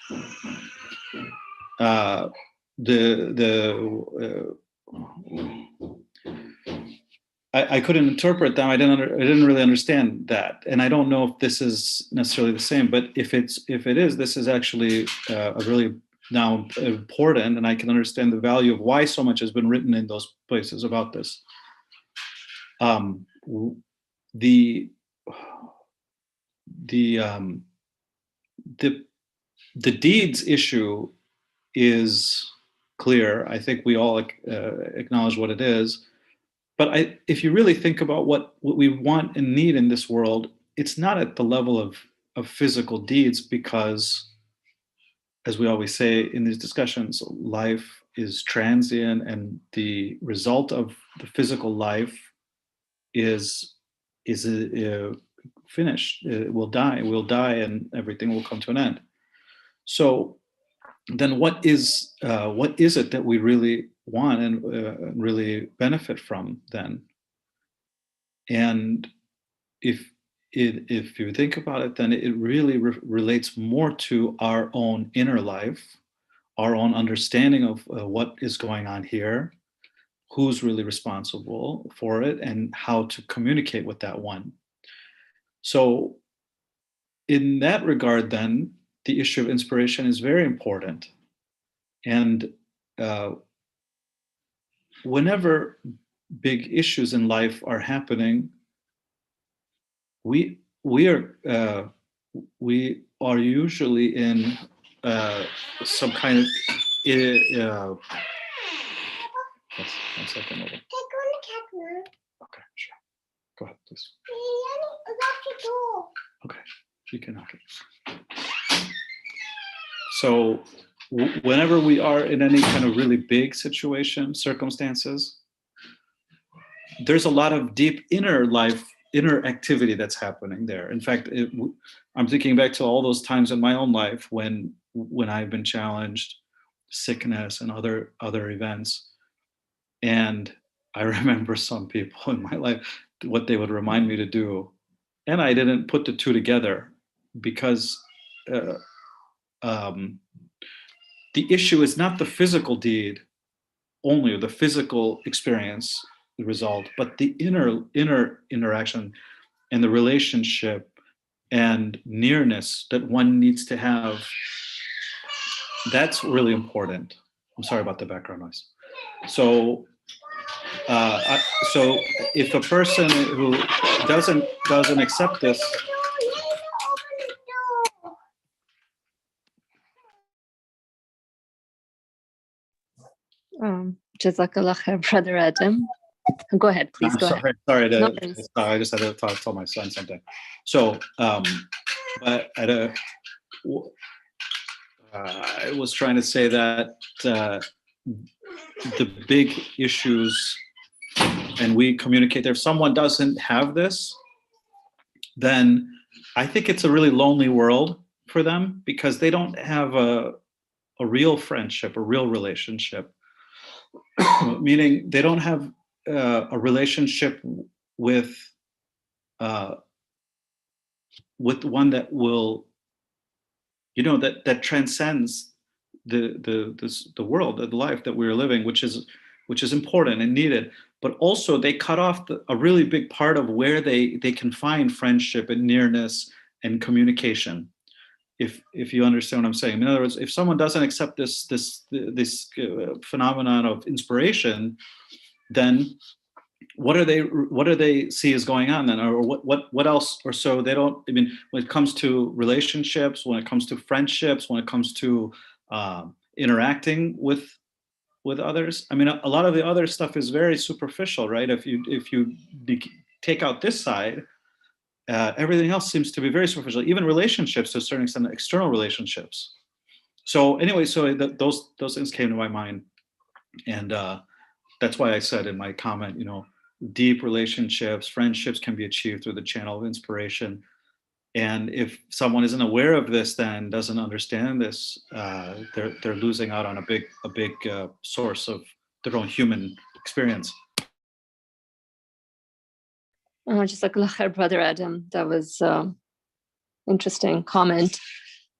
I couldn't interpret them. I didn't really understand that, and I don't know if this is necessarily the same. But if it is, this is actually a really now important, and I can understand the value of why so much has been written in those places about this. The deeds issue is clear. I think we all acknowledge what it is. But if you really think about what we want and need in this world, it's not at the level of physical deeds, because, as we always say in these discussions, life is transient, and the result of the physical life is finished. We'll die, and everything will come to an end. So then what is it that we really want and really benefit from then? And if you think about it, then it really relates more to our own inner life, our own understanding of what is going on here, who's really responsible for it, and how to communicate with that one. So in that regard, then, the issue of inspiration is very important. And whenever big issues in life are happening, we are usually in some kind of one second. Okay, sure. Go ahead, please. Okay, you can knock it. So whenever we are in any kind of really big situation, circumstances, there's a lot of deep inner life, inner activity that's happening there. In fact, I'm thinking back to all those times in my own life when I've been challenged, sickness and other events. And I remember some people in my life, what they would remind me to do. And I didn't put the two together because the issue is not the physical deed only, or the physical experience, the result, but the inner interaction and the relationship and nearness that one needs to have. That's really important. I'm sorry about the background noise. So so if a person who doesn't accept this, Jazakallah khair, Brother Adam. Go ahead, please. I'm Go sorry, ahead. sorry, No worries. I just had to tell my son something. So, but I was trying to say that the big issues, and we communicate there. If someone doesn't have this, then I think it's a really lonely world for them because they don't have a real friendship, a real relationship. Meaning they don't have a relationship with one that will, that transcends the world, the life that we're living, which is important and needed. But also they cut off a really big part of where they can find friendship and nearness and communication. If you understand what I'm saying. In other words, if someone doesn't accept this phenomenon of inspiration, then what do they see is going on then, or what else? Or so they don't. I mean, when it comes to relationships, when it comes to friendships, when it comes to interacting with others, I mean, a lot of the other stuff is very superficial, right? If you take out this side, everything else seems to be very superficial. Even relationships, to a certain extent, external relationships. So anyway, those things came to my mind, and that's why I said in my comment, deep relationships, friendships can be achieved through the channel of inspiration. And if someone isn't aware of this, then doesn't understand this, they're losing out on a big source of their own human experience. Jazakallah khair, Brother Adam. That was interesting comment.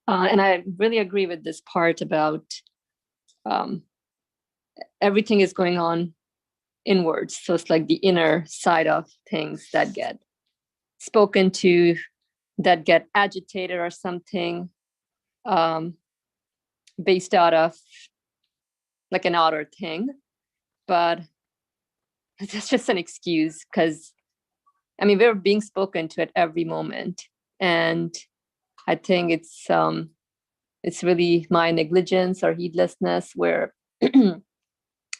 And I really agree with this part about everything is going on inwards. So it's like the inner side of things that get spoken to, that get agitated or something, based out of like an outer thing. But that's just an excuse, because I mean, we're being spoken to at every moment. And I think it's really my negligence or heedlessness where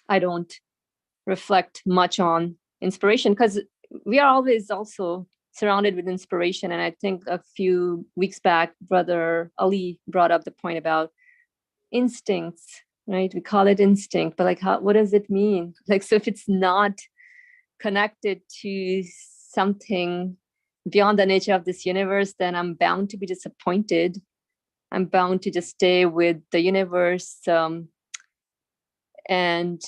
I don't reflect much on inspiration, because we are always also surrounded with inspiration. And I think a few weeks back, Brother Ali brought up the point about instincts, right? We call it instinct, but like, what does it mean? Like, so if it's not connected to something beyond the nature of this universe, then I'm bound to be disappointed. I'm bound to just stay with the universe, and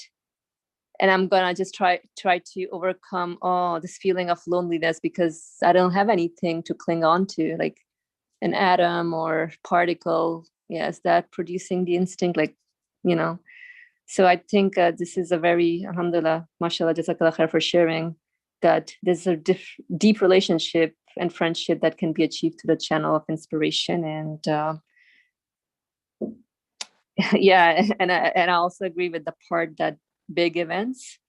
I'm gonna just try to overcome this feeling of loneliness because I don't have anything to cling on to, like an atom or particle. Yes, that producing the instinct, So I think this is a very, alhamdulillah, mashallah, jazakallah khair for sharing, that there's a deep relationship and friendship that can be achieved through the channel of inspiration. And yeah, and I also agree with the part that big events,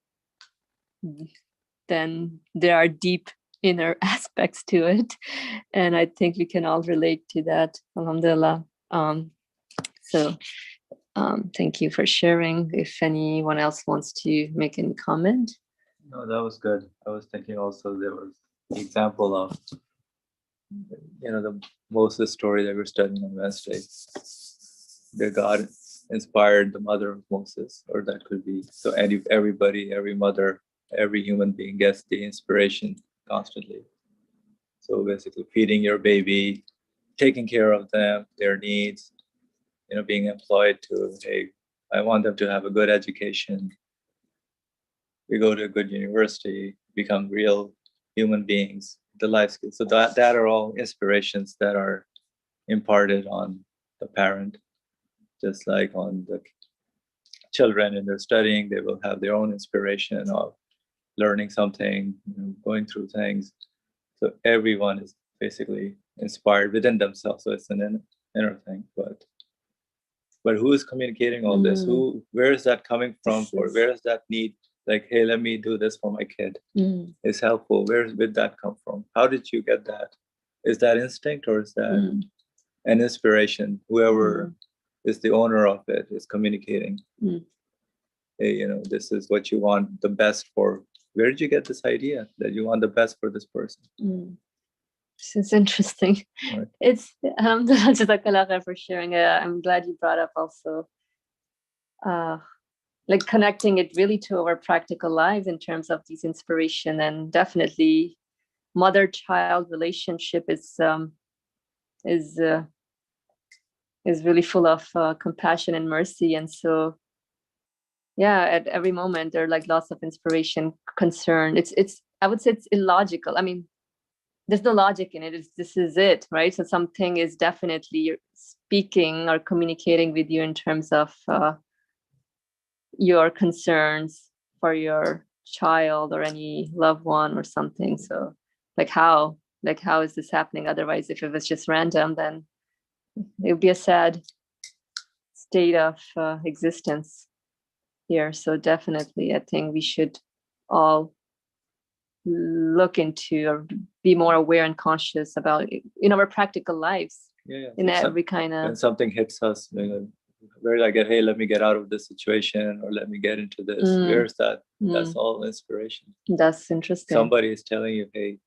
then there are deep inner aspects to it. And I think we can all relate to that, alhamdulillah. Thank you for sharing. If anyone else wants to make any comment. No, that was good. I was thinking also there was the example of the Moses story that we're studying on Wednesday, that God inspired the mother of Moses, or that could be, so everybody, every mother, every human being gets the inspiration constantly. So basically feeding your baby, taking care of them, their needs, being employed to, hey, I want them to have a good education. We go to a good university, become real human beings, the life skills. So that are all inspirations that are imparted on the parent, just like on the children in their studying, they will have their own inspiration of learning something, going through things. So everyone is basically inspired within themselves. So it's an inner thing, but who is communicating all this? Where is that coming from? Or where is that need? Like, hey, let me do this for my kid. It's helpful. Where did that come from? How did you get that? Is that instinct, or is that an inspiration? Whoever is the owner of it is communicating. Hey, this is what you want the best for. Where did you get this idea that you want the best for this person? This is interesting. Right. It's Jazakallah for sharing it. I'm glad you brought up also like connecting it really to our practical lives in terms of these inspiration, and definitely mother-child relationship is really full of compassion and mercy. And so at every moment there are like lots of inspiration, concern. It's I would say it's illogical. I mean, there's no logic in it. This is it, right? So something is definitely speaking or communicating with you in terms of your concerns for your child or any loved one or something. So how is this happening? Otherwise, if it was just random, then it would be a sad state of existence here. So definitely, I think we should all look into or be more aware and conscious about in our practical lives. In every kind of, when something hits us, where did I get, hey, let me get out of this situation, or let me get into this. Where's that? That's all inspiration. That's interesting. Somebody is telling you, hey,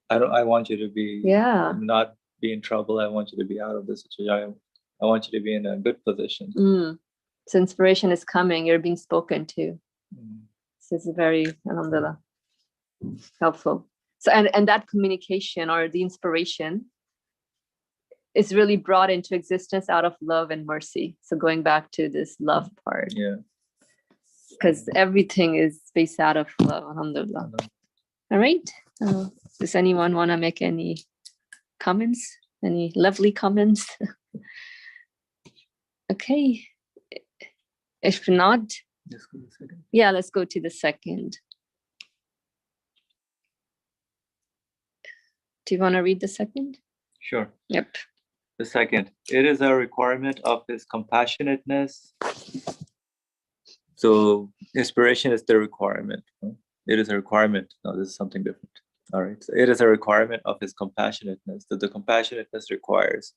I want you to be not be in trouble. I want you to be out of this situation. I want you to be in a good position. So inspiration is coming, you're being spoken to. So it's very, alhamdulillah, helpful. So and that communication or the inspiration is really brought into existence out of love and mercy. So going back to this love part. Because everything is based out of love, alhamdulillah. All right. Does anyone want to make any comments? Any lovely comments? Okay. If not, let's go to the second. Do you want to read the second? Sure. Yep. The second, it is a requirement of His compassionateness. So inspiration is the requirement. It is a requirement. No, this is something different. All right. So it is a requirement of His compassionateness. So the compassionateness requires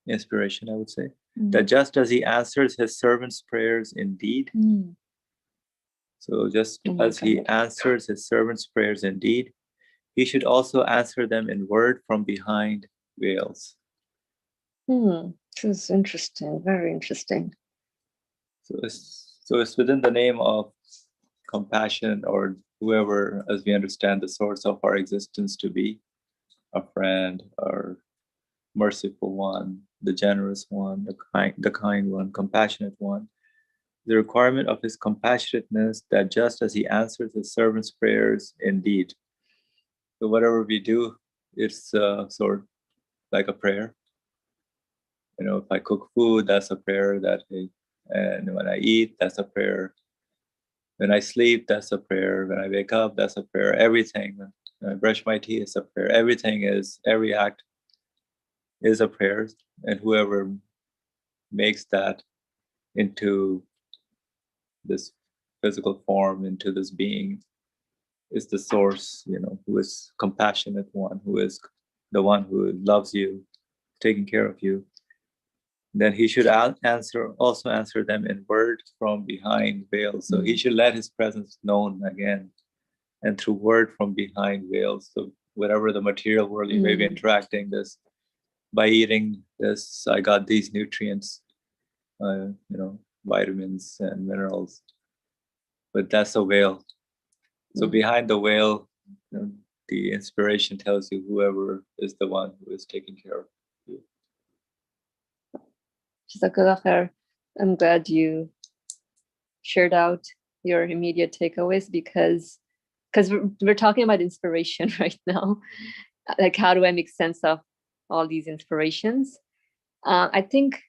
inspiration, I would say. That just as He answers His servants' prayers in deed. So just as He answers His servants' prayers in deed, He should also answer them in word from behind veils. This is interesting. Very interesting. So it's within the name of compassion, or whoever, as we understand the source of our existence to be, a friend, or merciful one, the generous one, the kind one, compassionate one. The requirement of His compassionateness, that just as He answers His servants' prayers in deed. So whatever we do, it's sort of like a prayer. If I cook food, that's a prayer that day. And when I eat, that's a prayer. When I sleep, that's a prayer. When I wake up, that's a prayer. Everything. When I brush my teeth, it's a prayer. Every act is a prayer. And whoever makes that into this physical form, into this being, is the source, who is compassionate one, who is the one who loves you, taking care of you. Then He should also answer them in word from behind veils. So He should let His presence known again, and through word from behind veils. So whatever the material world you may be interacting this. By eating this, I got these nutrients, vitamins and minerals. But that's a veil. So behind the veil, the inspiration tells you whoever is the one who is taking care of you. Jazakallah khair. I'm glad you shared out your immediate takeaways because we're talking about inspiration right now. Like, how do I make sense of all these inspirations? I think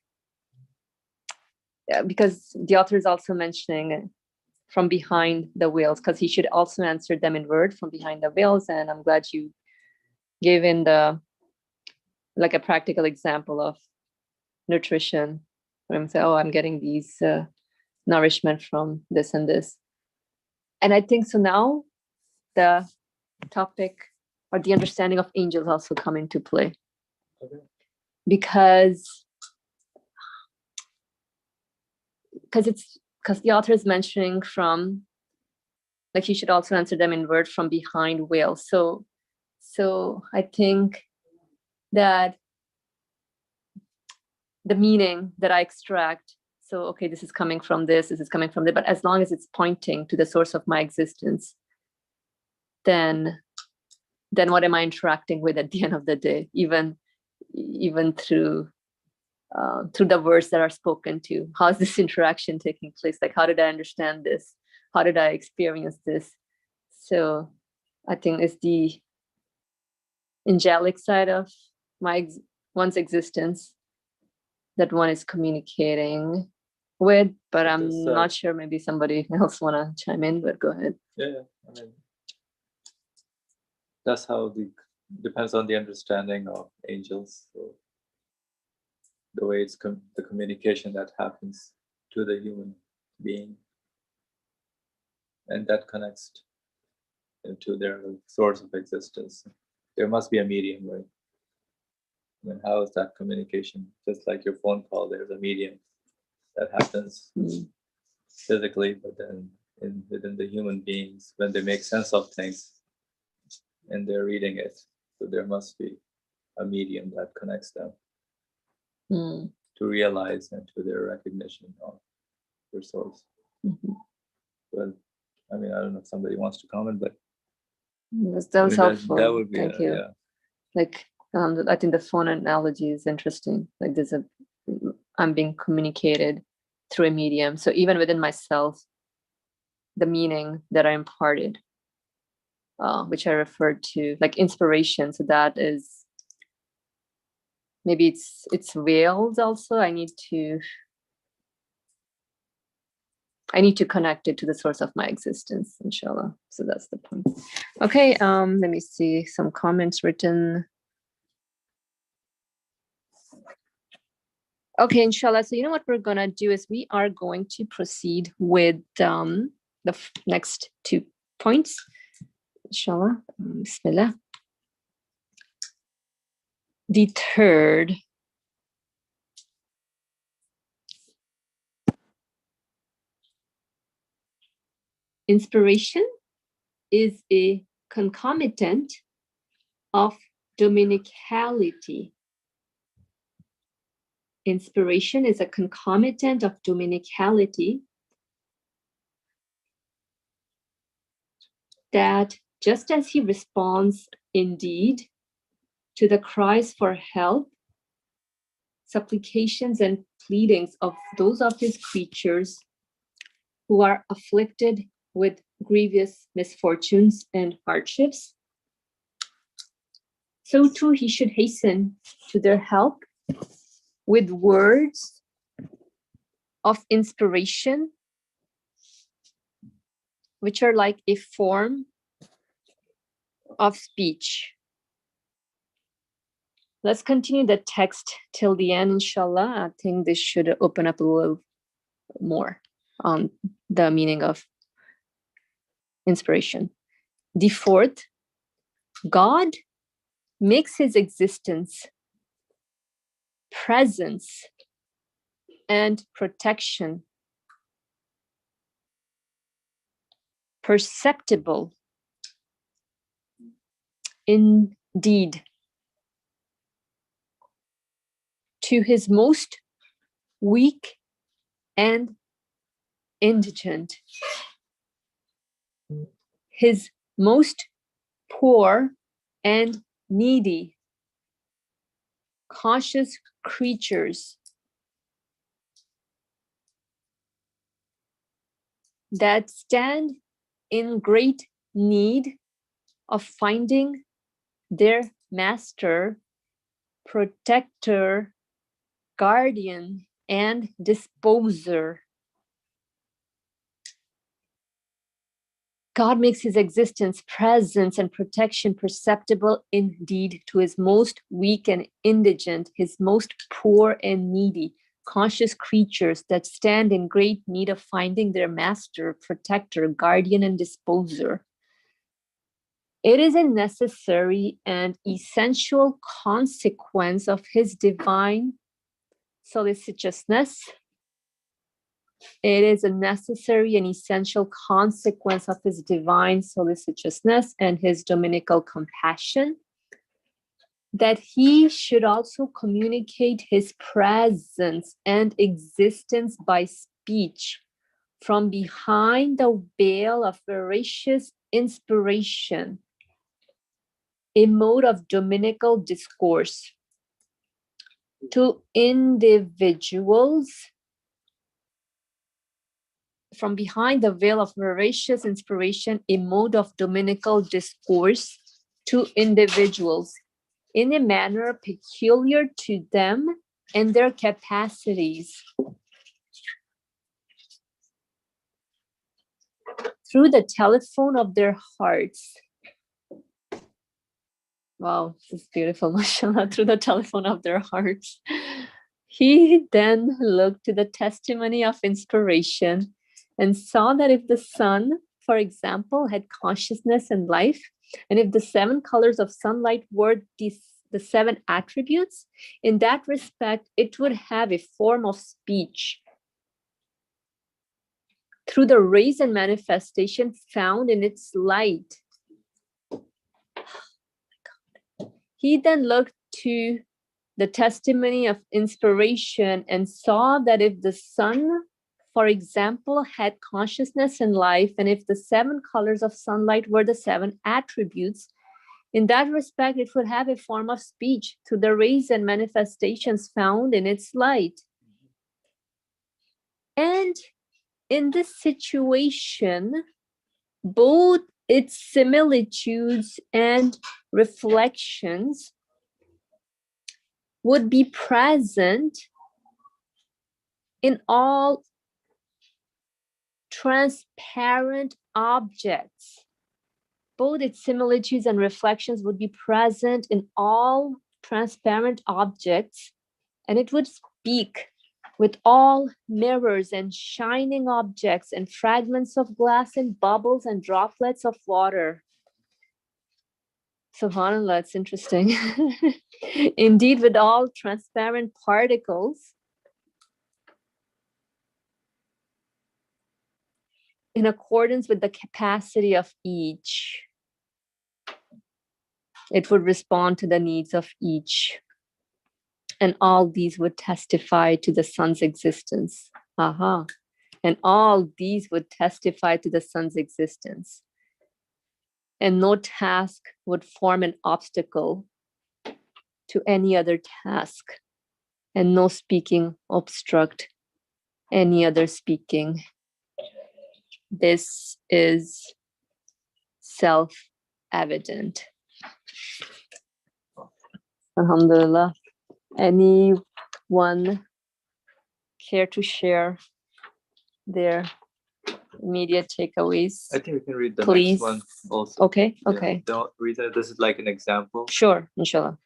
because the author is also mentioning from behind the veils, because he should also answer them in word from behind the veils. And I'm glad you gave in a practical example of nutrition. Where I'm saying, oh, I'm getting these nourishment from this and this. And I think so now the topic or the understanding of angels also come into play. Okay. Because the author is mentioning from, like, you should also answer them in word from behind veils. So I think that the meaning that I extract, so okay, this is coming from this is coming from there, but as long as it's pointing to the source of my existence, then what am I interacting with at the end of the day, even through the words that are spoken to? How is this interaction taking place? Like, how did I understand this? How did I experience this? So I think it's the angelic side of one's existence that one is communicating with, but I'm not sure, maybe somebody else want to chime in, but go ahead. Yeah, I mean, that's how depends on the understanding of angels. So the way it's the communication that happens to the human being, and that connects into their source of existence. There must be a medium, right? I mean, how is that communication? Just like your phone call, there's a medium that happens physically, but then within the human beings, when they make sense of things and they're reading it, so there must be a medium that connects them to realize and to their recognition of their source. Well, I mean, I don't know if somebody wants to comment, but that was helpful. That would be Thank you. Yeah. Like, I think the phone analogy is interesting. Like, I'm being communicated through a medium. So even within myself, the meaning that I imparted, which I referred to, like inspiration. So that is, maybe it's veiled also. I need to connect it to the source of my existence, inshallah. So that's the point. Okay, let me see some comments written. Okay, inshallah. So you know what we're gonna do is we are going to proceed with the next 2 points. Inshallah. Bismillah. The third. Inspiration is a concomitant of dominicality. Inspiration is a concomitant of dominicality that just as he responds indeed to the cries for help, supplications and pleadings of those of his creatures who are afflicted with grievous misfortunes and hardships, so too he should hasten to their help with words of inspiration, which are like a form of speech. Let's continue the text till the end, inshallah. I think this should open up a little more on the meaning of inspiration. The fourth, God makes his existence, presence, and protection perceptible indeed, to his most weak and indigent, his most poor and needy, conscious creatures that stand in great need of finding their master, protector, guardian, and disposer. God makes his existence, presence, and protection perceptible indeed to his most weak and indigent, his most poor and needy, conscious creatures that stand in great need of finding their master, protector, guardian, and disposer. It is a necessary and essential consequence of his divine solicitousness. It is a necessary and essential consequence of his divine solicitousness and his dominical compassion that he should also communicate his presence and existence by speech from behind the veil of veracious inspiration, a mode of dominical discourse to individuals, from behind the veil of veracious inspiration, a mode of dominical discourse to individuals in a manner peculiar to them and their capacities, through the telephone of their hearts. Wow, this is beautiful, mashallah, through the telephone of their hearts. He then looked to the testimony of inspiration and saw that if the sun, for example, had consciousness and life, and if the 7 colors of sunlight were the 7 attributes, in that respect, it would have a form of speech through the rays and manifestation found in its light. He then looked to the testimony of inspiration and saw that if the sun, for example, had consciousness and life, and if the 7 colors of sunlight were the 7 attributes, in that respect, it would have a form of speech through the rays and manifestations found in its light. And in this situation, both its similitudes and reflections would be present in all transparent objects. Both its similitudes and reflections would be present in all transparent objects, and it would speak with all mirrors and shining objects and fragments of glass and bubbles and droplets of water. SubhanAllah, it's interesting. Indeed, with all transparent particles, in accordance with the capacity of each, it would respond to the needs of each. And all these would testify to the sun's existence. And all these would testify to the sun's existence. And no task would form an obstacle to any other task. And no speaking obstruct any other speaking. This is self-evident. Alhamdulillah. Anyone care to share their immediate takeaways? I think we can read the Please. next one also. Okay, Yeah, okay. the reason this is like an example Sure, inshallah.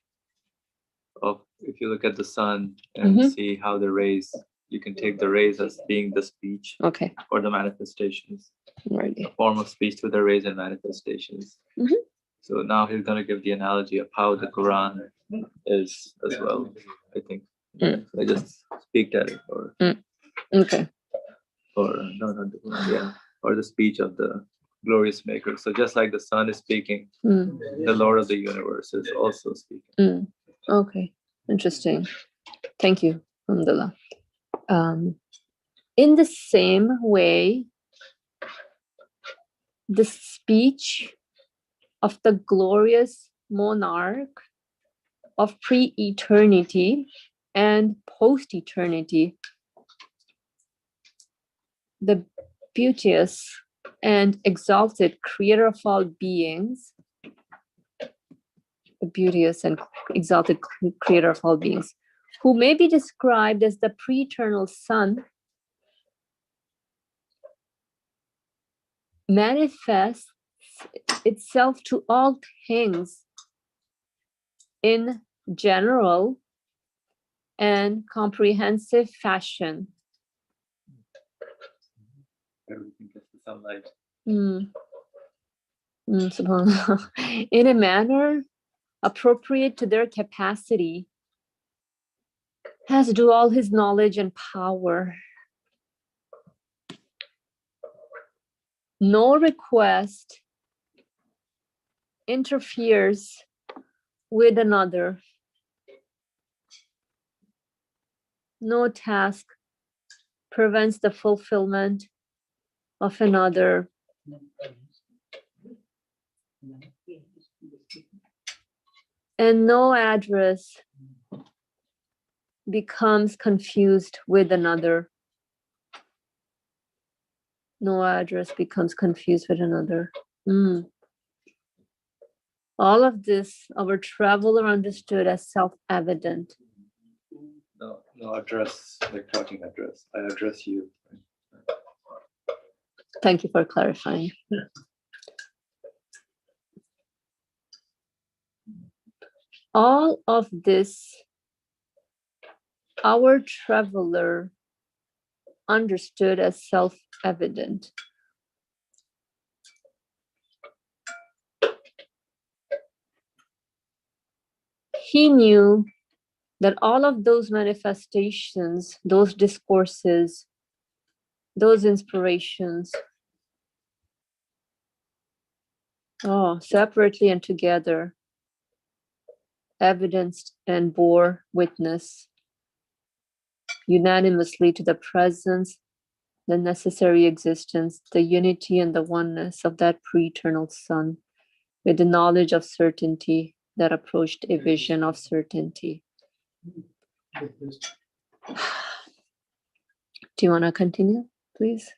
of if you look at the sun and Mhm. see how the rays, you can take the rays as being the speech Okay, or the manifestations, alrighty. a form of speech through the rays and manifestations. Mhm. So now he's going to give the analogy of how the Quran is as well, I think. Mm. I just speak at it, or Okay. no, not the Quran, yeah, or the speech of the glorious maker. So just like the sun is speaking, the Lord of the universe is also speaking. Okay, interesting. Thank you, Alhamdulillah. In the same way, the speech of the glorious monarch of pre-eternity and post-eternity, the beauteous and exalted creator of all beings, the beauteous and exalted creator of all beings, who may be described as the pre-eternal Son, manifests itself to all things in general and comprehensive fashion. Everything gets the sunlight. Subhanallah. In a manner appropriate to their capacity, as do all his knowledge and power. No request interferes with another. No task prevents the fulfillment of another. And no address becomes confused with another. No address becomes confused with another. All of this, our traveler understood as self-evident. No address, like talking address. I address you. Thank you for clarifying. All of this, our traveler understood as self-evident. He knew that all of those manifestations, those discourses, those inspirations, separately and together, evidenced and bore witness unanimously to the presence, the necessary existence, the unity and the oneness of that pre-eternal Son, with the knowledge of certainty that approached a vision of certainty. Do you want to continue, please?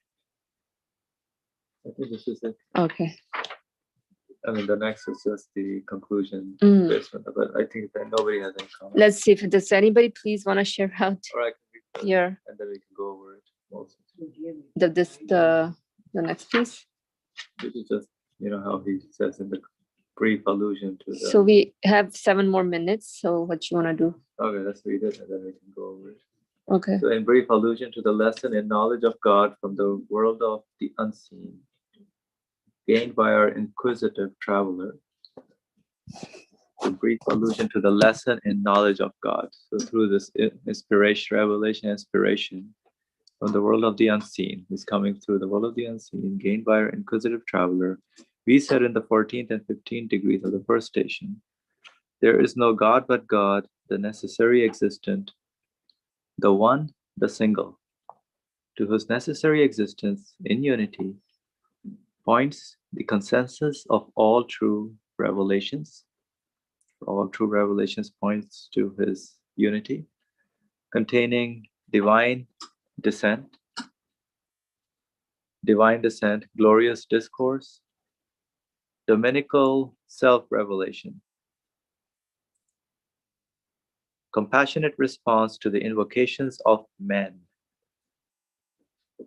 I think this is it. Okay. I mean, the next is just the conclusion based on that, but I think that nobody has any comments. Let's see if does anybody please want to share out Or I can read the- your and then we can go over it also. the next piece. This is just, how he says in the brief allusion to the. So we have 7 more minutes. So what you want to do? Okay, let's read it and then we can go over it. Okay. So in brief allusion to the lesson in knowledge of God from the world of the unseen, gained by our inquisitive traveler. A brief allusion to the lesson in knowledge of God. So through this inspiration, revelation, inspiration from the world of the unseen, is coming through the world of the unseen, gained by our inquisitive traveler. We said in the 14th and 15th degrees of the first station, there is no God but God, the necessary existent, the one, the single, to whose necessary existence in unity points the consensus of all true revelations. All true revelations points to his unity, containing divine descent, glorious discourse, dominical self-revelation, compassionate response to the invocations of men.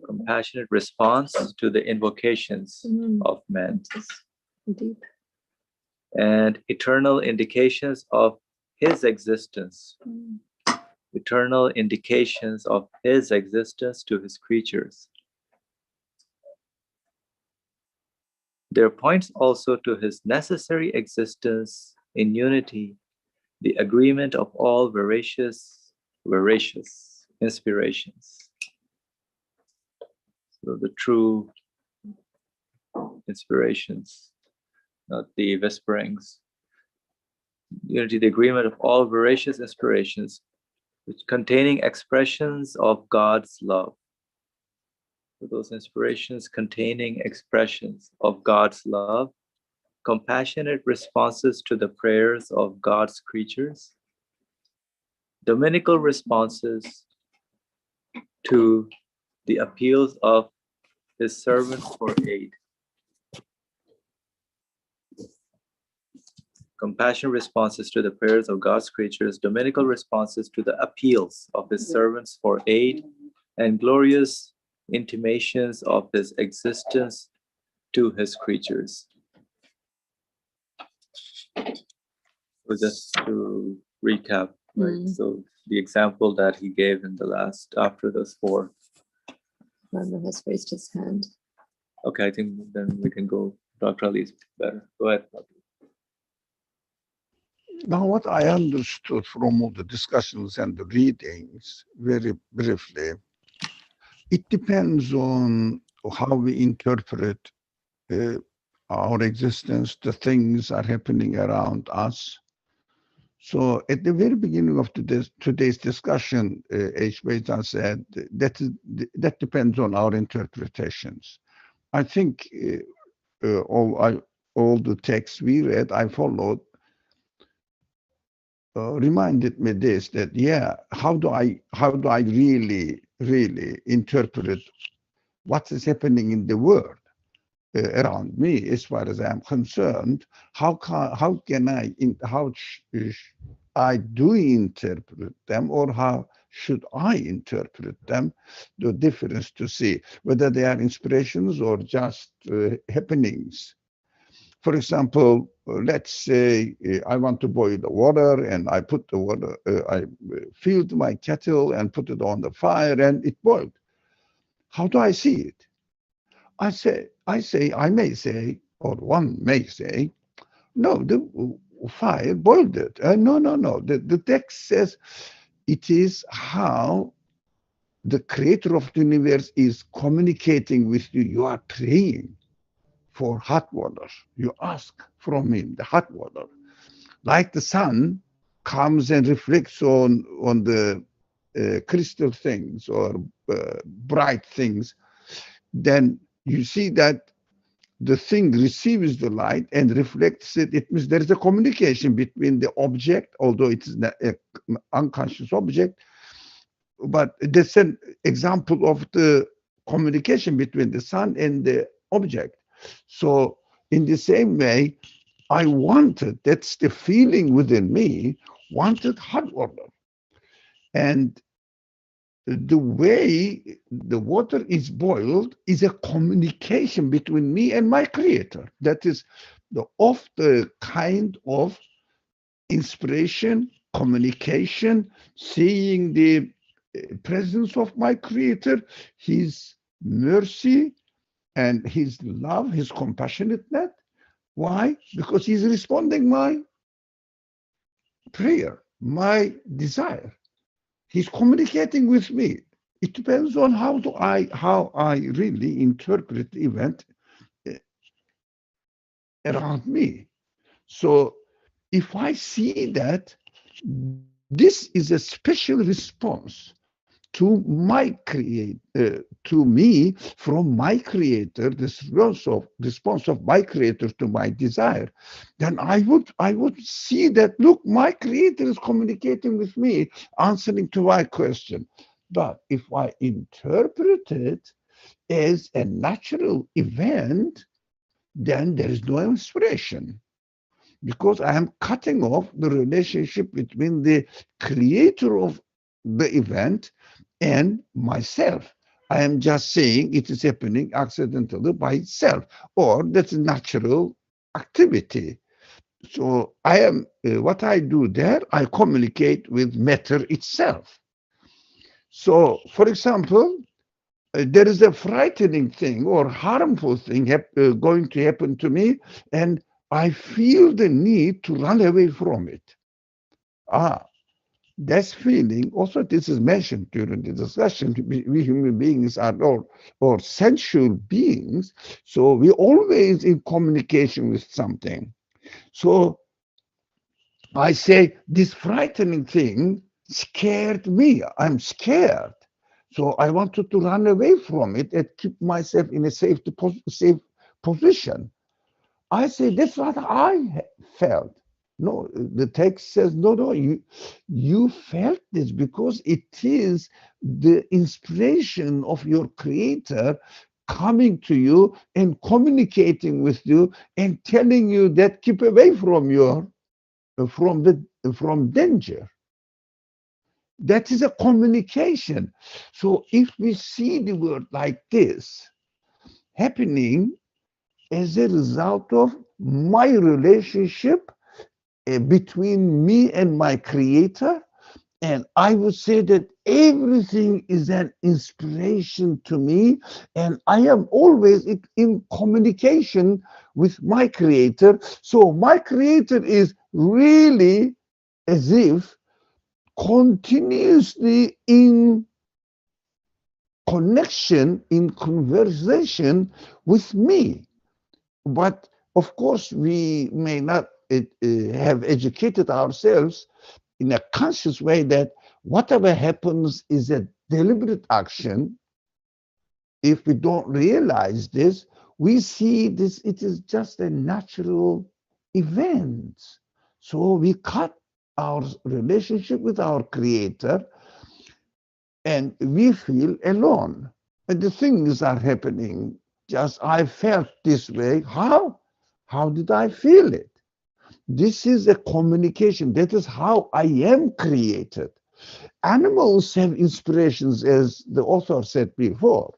Compassionate response to the invocations of men. Deep. And eternal indications of his existence. Eternal indications of his existence to his creatures. There points also to his necessary existence in unity, the agreement of all veracious inspirations. So the true inspirations, not the whisperings. Unity, the agreement of all veracious inspirations, which containing expressions of God's love. So those inspirations containing expressions of God's love, compassionate responses to the prayers of God's creatures, dominical responses to the appeals of His servants for aid. Compassionate responses to the prayers of God's creatures, dominical responses to the appeals of His servants for aid, and glorious intimations of His existence to His creatures. So just to recap, right? So the example that he gave in the last, after those four. Randall has raised his hand. Okay, I think then we can go. Dr. Ali's better. Go ahead. Now, what I understood from all the discussions and the readings, very briefly, it depends on how we interpret our existence, the things are happening around us. So at the very beginning of today's discussion, H. Beitan said that depends on our interpretations. I think all the texts we read, I followed, reminded me this, that yeah, how do I really interpret what is happening in the world around me, as far as I'm concerned? How can I do interpret them, or how should I interpret them? The difference to see whether they are inspirations or just happenings. For example, let's say I want to boil the water, and I put the water, I filled my kettle and put it on the fire, and it boiled. How do I see it? I may say, or one may say, no, the fire boiled it. No. The text says it is how the creator of the universe is communicating with you. You are praying for hot water. You ask from him the hot water. Like the sun comes and reflects on the crystal things or bright things, then you see that the thing receives the light and reflects it. It means there is a communication between the object, although it is an unconscious object, but that's an example of the communication between the sun and the object. So in the same way, I wanted, that's the feeling within me, wanted hot water. And the way the water is boiled is a communication between me and my creator. That is the kind of inspiration, communication, seeing the presence of my creator, his mercy and his love, his compassionateness. Why? Because he's responding my prayer, my desire. He's communicating with me. It depends on how I really interpret the event around me. So if I see that this is a special response to me from my creator, this response of my creator to my desire, then I would see that, look, my creator is communicating with me, answering to my question. But if I interpret it as a natural event, then there is no inspiration, because I am cutting off the relationship between the creator of the event and myself. I am just saying it is happening accidentally by itself, or that's a natural activity. So I am, what I do there, I communicate with matter itself. So, for example, there is a frightening thing or harmful thing going to happen to me, and I feel the need to run away from it. That's feeling. Also, this is mentioned during the discussion. We human beings are all or sensual beings, so we're always in communication with something. So I say this frightening thing scared me. I'm scared. So I wanted to run away from it and keep myself in a safe position. I say that's what I felt. No, the text says no, no. You felt this because it is the inspiration of your Creator coming to you and communicating with you and telling you that keep away from your from danger. That is a communication. So if we see the word like this happening as a result of my relationship between me and my Creator, and I would say that everything is an inspiration to me, and I am always in communication with my Creator. So my Creator is really as if continuously in connection, in conversation with me. But of course, we may not have educated ourselves in a conscious way that whatever happens is a deliberate action. If we don't realize this, we see this, it is just a natural event. So we cut our relationship with our Creator and we feel alone. And the things are happening. Just I felt this way. How? How did I feel it? This is a communication. That is how I am created. Animals have inspirations, as the author said before.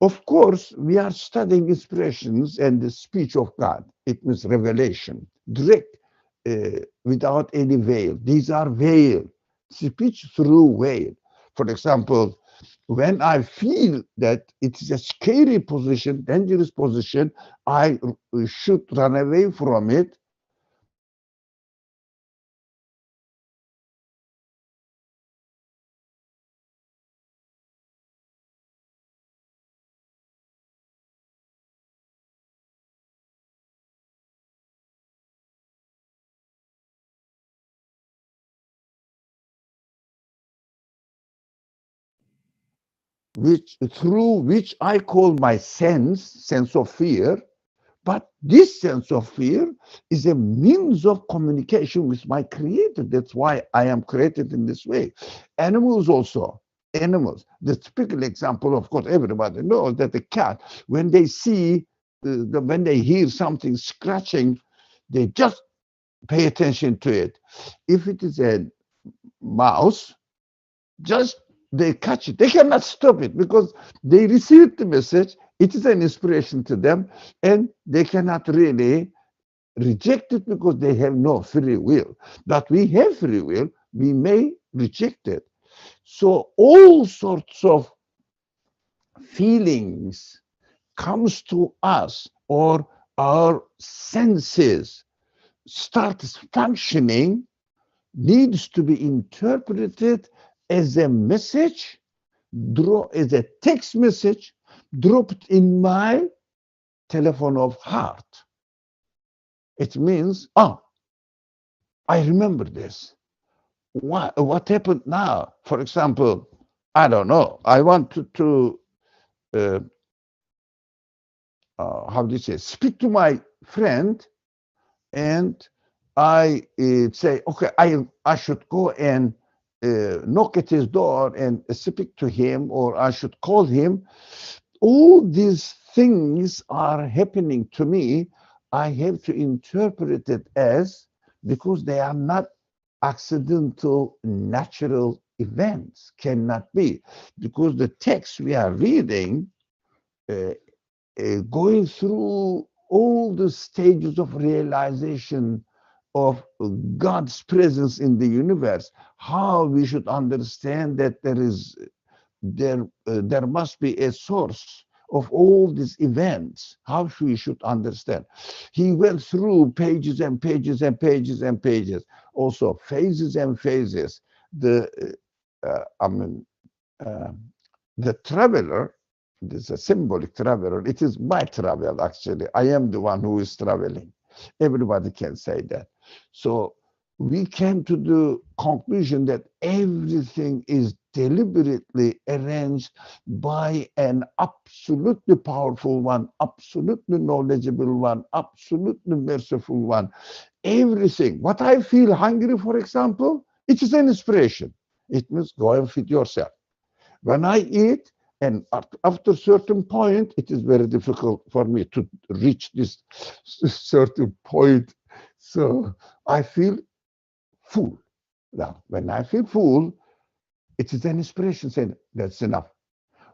Of course, we are studying inspirations and the speech of God. It means revelation, direct, without any veil. These are veil, speech through veil. For example, when I feel that it is a scary position, dangerous position, I should run away from it. Which through which I call my sense of fear, but this sense of fear is a means of communication with my Creator. That's why I am created in this way. Animals also, animals. The typical example, of course, everybody knows that the cat, when they see, when they hear something scratching, they just pay attention to it. If it is a mouse, just they catch it. They cannot stop it because they received the message. It is an inspiration to them, and they cannot really reject it because they have no free will. But we have free will. We may reject it. So all sorts of feelings comes to us, or our senses start functioning, needs to be interpreted as a message, as a text message dropped in my telephone of heart. It means, oh, I remember this. What happened now? For example, I don't know. I wanted to, uh, how do you say, speak to my friend, and I say, okay, I should go and knock at his door and speak to him, or I should call him. All these things are happening to me. I have to interpret it as, because they are not accidental, natural events, cannot be, because the text we are reading, uh, going through all the stages of realization of God's presence in the universe, how we should understand that there must be a source of all these events, how we should understand. He went through pages and pages and pages and pages, also phases and phases. the I mean, the traveler, this is a symbolic traveler. It is my travel, actually. I am the one who is traveling. Everybody can say that. So we came to the conclusion that everything is deliberately arranged by an absolutely powerful one, absolutely knowledgeable one, absolutely merciful one. Everything. What I feel hungry, for example, it is an inspiration. It means go and feed yourself. When I eat, and after a certain point, it is very difficult for me to reach this certain point. So I feel full. Now, when I feel full, it is an inspiration saying, that's enough.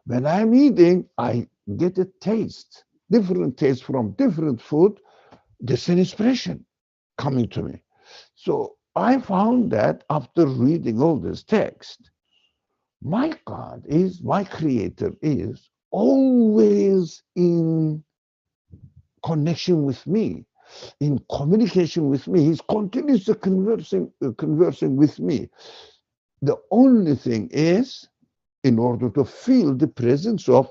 When I'm eating, I get a taste, different taste from different food. That's an inspiration coming to me. So I found that after reading all this text, my God is, my Creator is always in connection with me, in communication with me. He's continuously conversing with me. The only thing is, in order to feel the presence of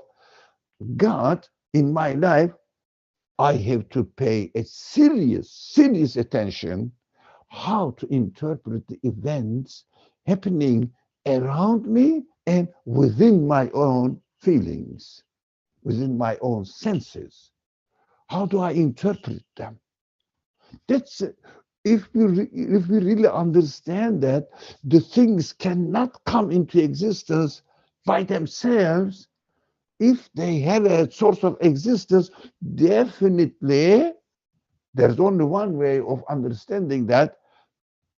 God in my life, I have to pay a serious attention how to interpret the events happening around me and within my own feelings, within my own senses. How do I interpret them? That's if we really understand that the things cannot come into existence by themselves, if they have a source of existence, definitely there's only one way of understanding that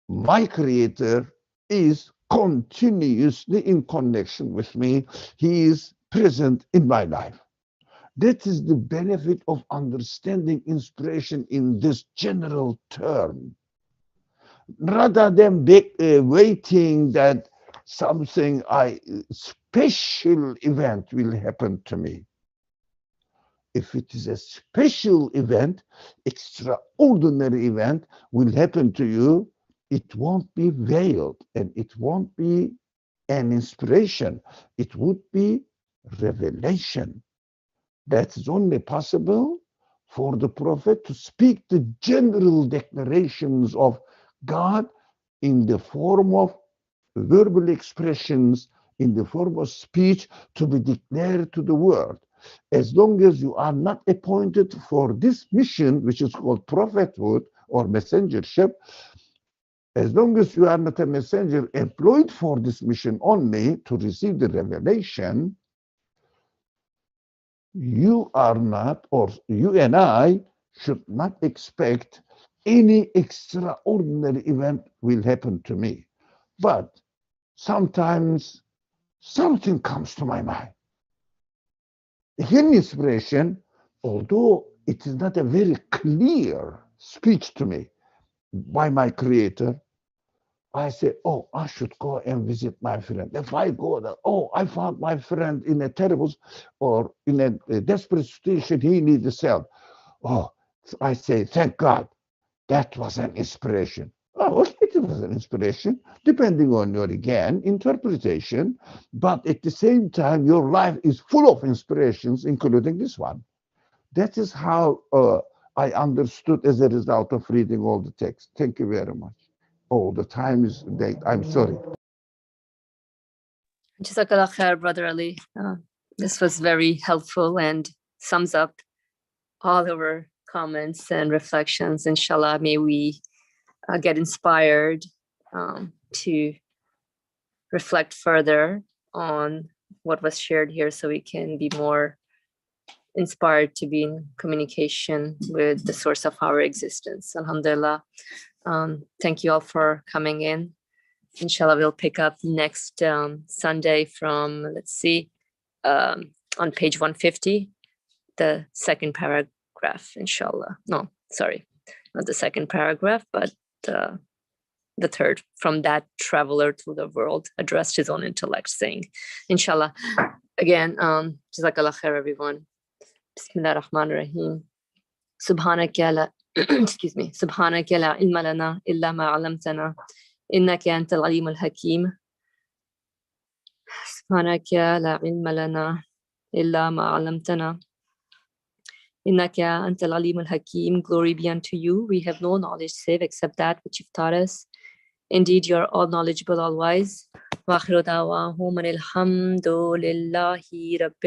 my Creator is continuously in connection with me. He is present in my life. That is the benefit of understanding inspiration in this general term. Rather than waiting that something special event will happen to me. If it is a special event, extraordinary event will happen to you, it won't be veiled and it won't be an inspiration. It would be revelation. That is only possible for the prophet to speak the general declarations of God in the form of verbal expressions, in the form of speech to be declared to the world. As long as you are not appointed for this mission, which is called prophethood or messengership, as long as you are not a messenger employed for this mission only to receive the revelation, you are not, or you and I should not expect any extraordinary event will happen to me. But sometimes something comes to my mind. Hidden inspiration, although it is not a very clear speech to me by my Creator, I say, oh, I should go and visit my friend. If I go there, oh, I found my friend in a terrible or in a desperate situation, he needs help. Oh, I say, thank God, that was an inspiration. Oh, okay, it was an inspiration, depending on your, again, interpretation. But at the same time, your life is full of inspirations, including this one. That is how I understood as a result of reading all the text. Thank you very much. Oh, the time is late. I'm sorry. Jazakallah khair, Brother Ali. This was very helpful and sums up all our comments and reflections. Inshallah, may we get inspired to reflect further on what was shared here so we can be more inspired to be in communication with the source of our existence. Alhamdulillah. Thank you all for coming in. Inshallah, we'll pick up next Sunday from, let's see, on page 150, the second paragraph, inshallah. No, sorry, not the second paragraph, but the third. From that traveler through the world addressed his own intellect, saying, inshallah. Again, Jazakallah khair, everyone. Bismillah ar-Rahman ar-Rahim. Subhanaka la, excuse me, Subhanaka la ilma lana illa ma 'allamtana innaka antal alim al-hakim. سبحانك لا علم لنا إلا ما علمتنا إنك أنت العليم الحكيم. Glory be unto you. We have no knowledge save except that which you've taught us. Indeed, you are all knowledgeable, all wise. وآخر دعواهم أن الحمد لله رب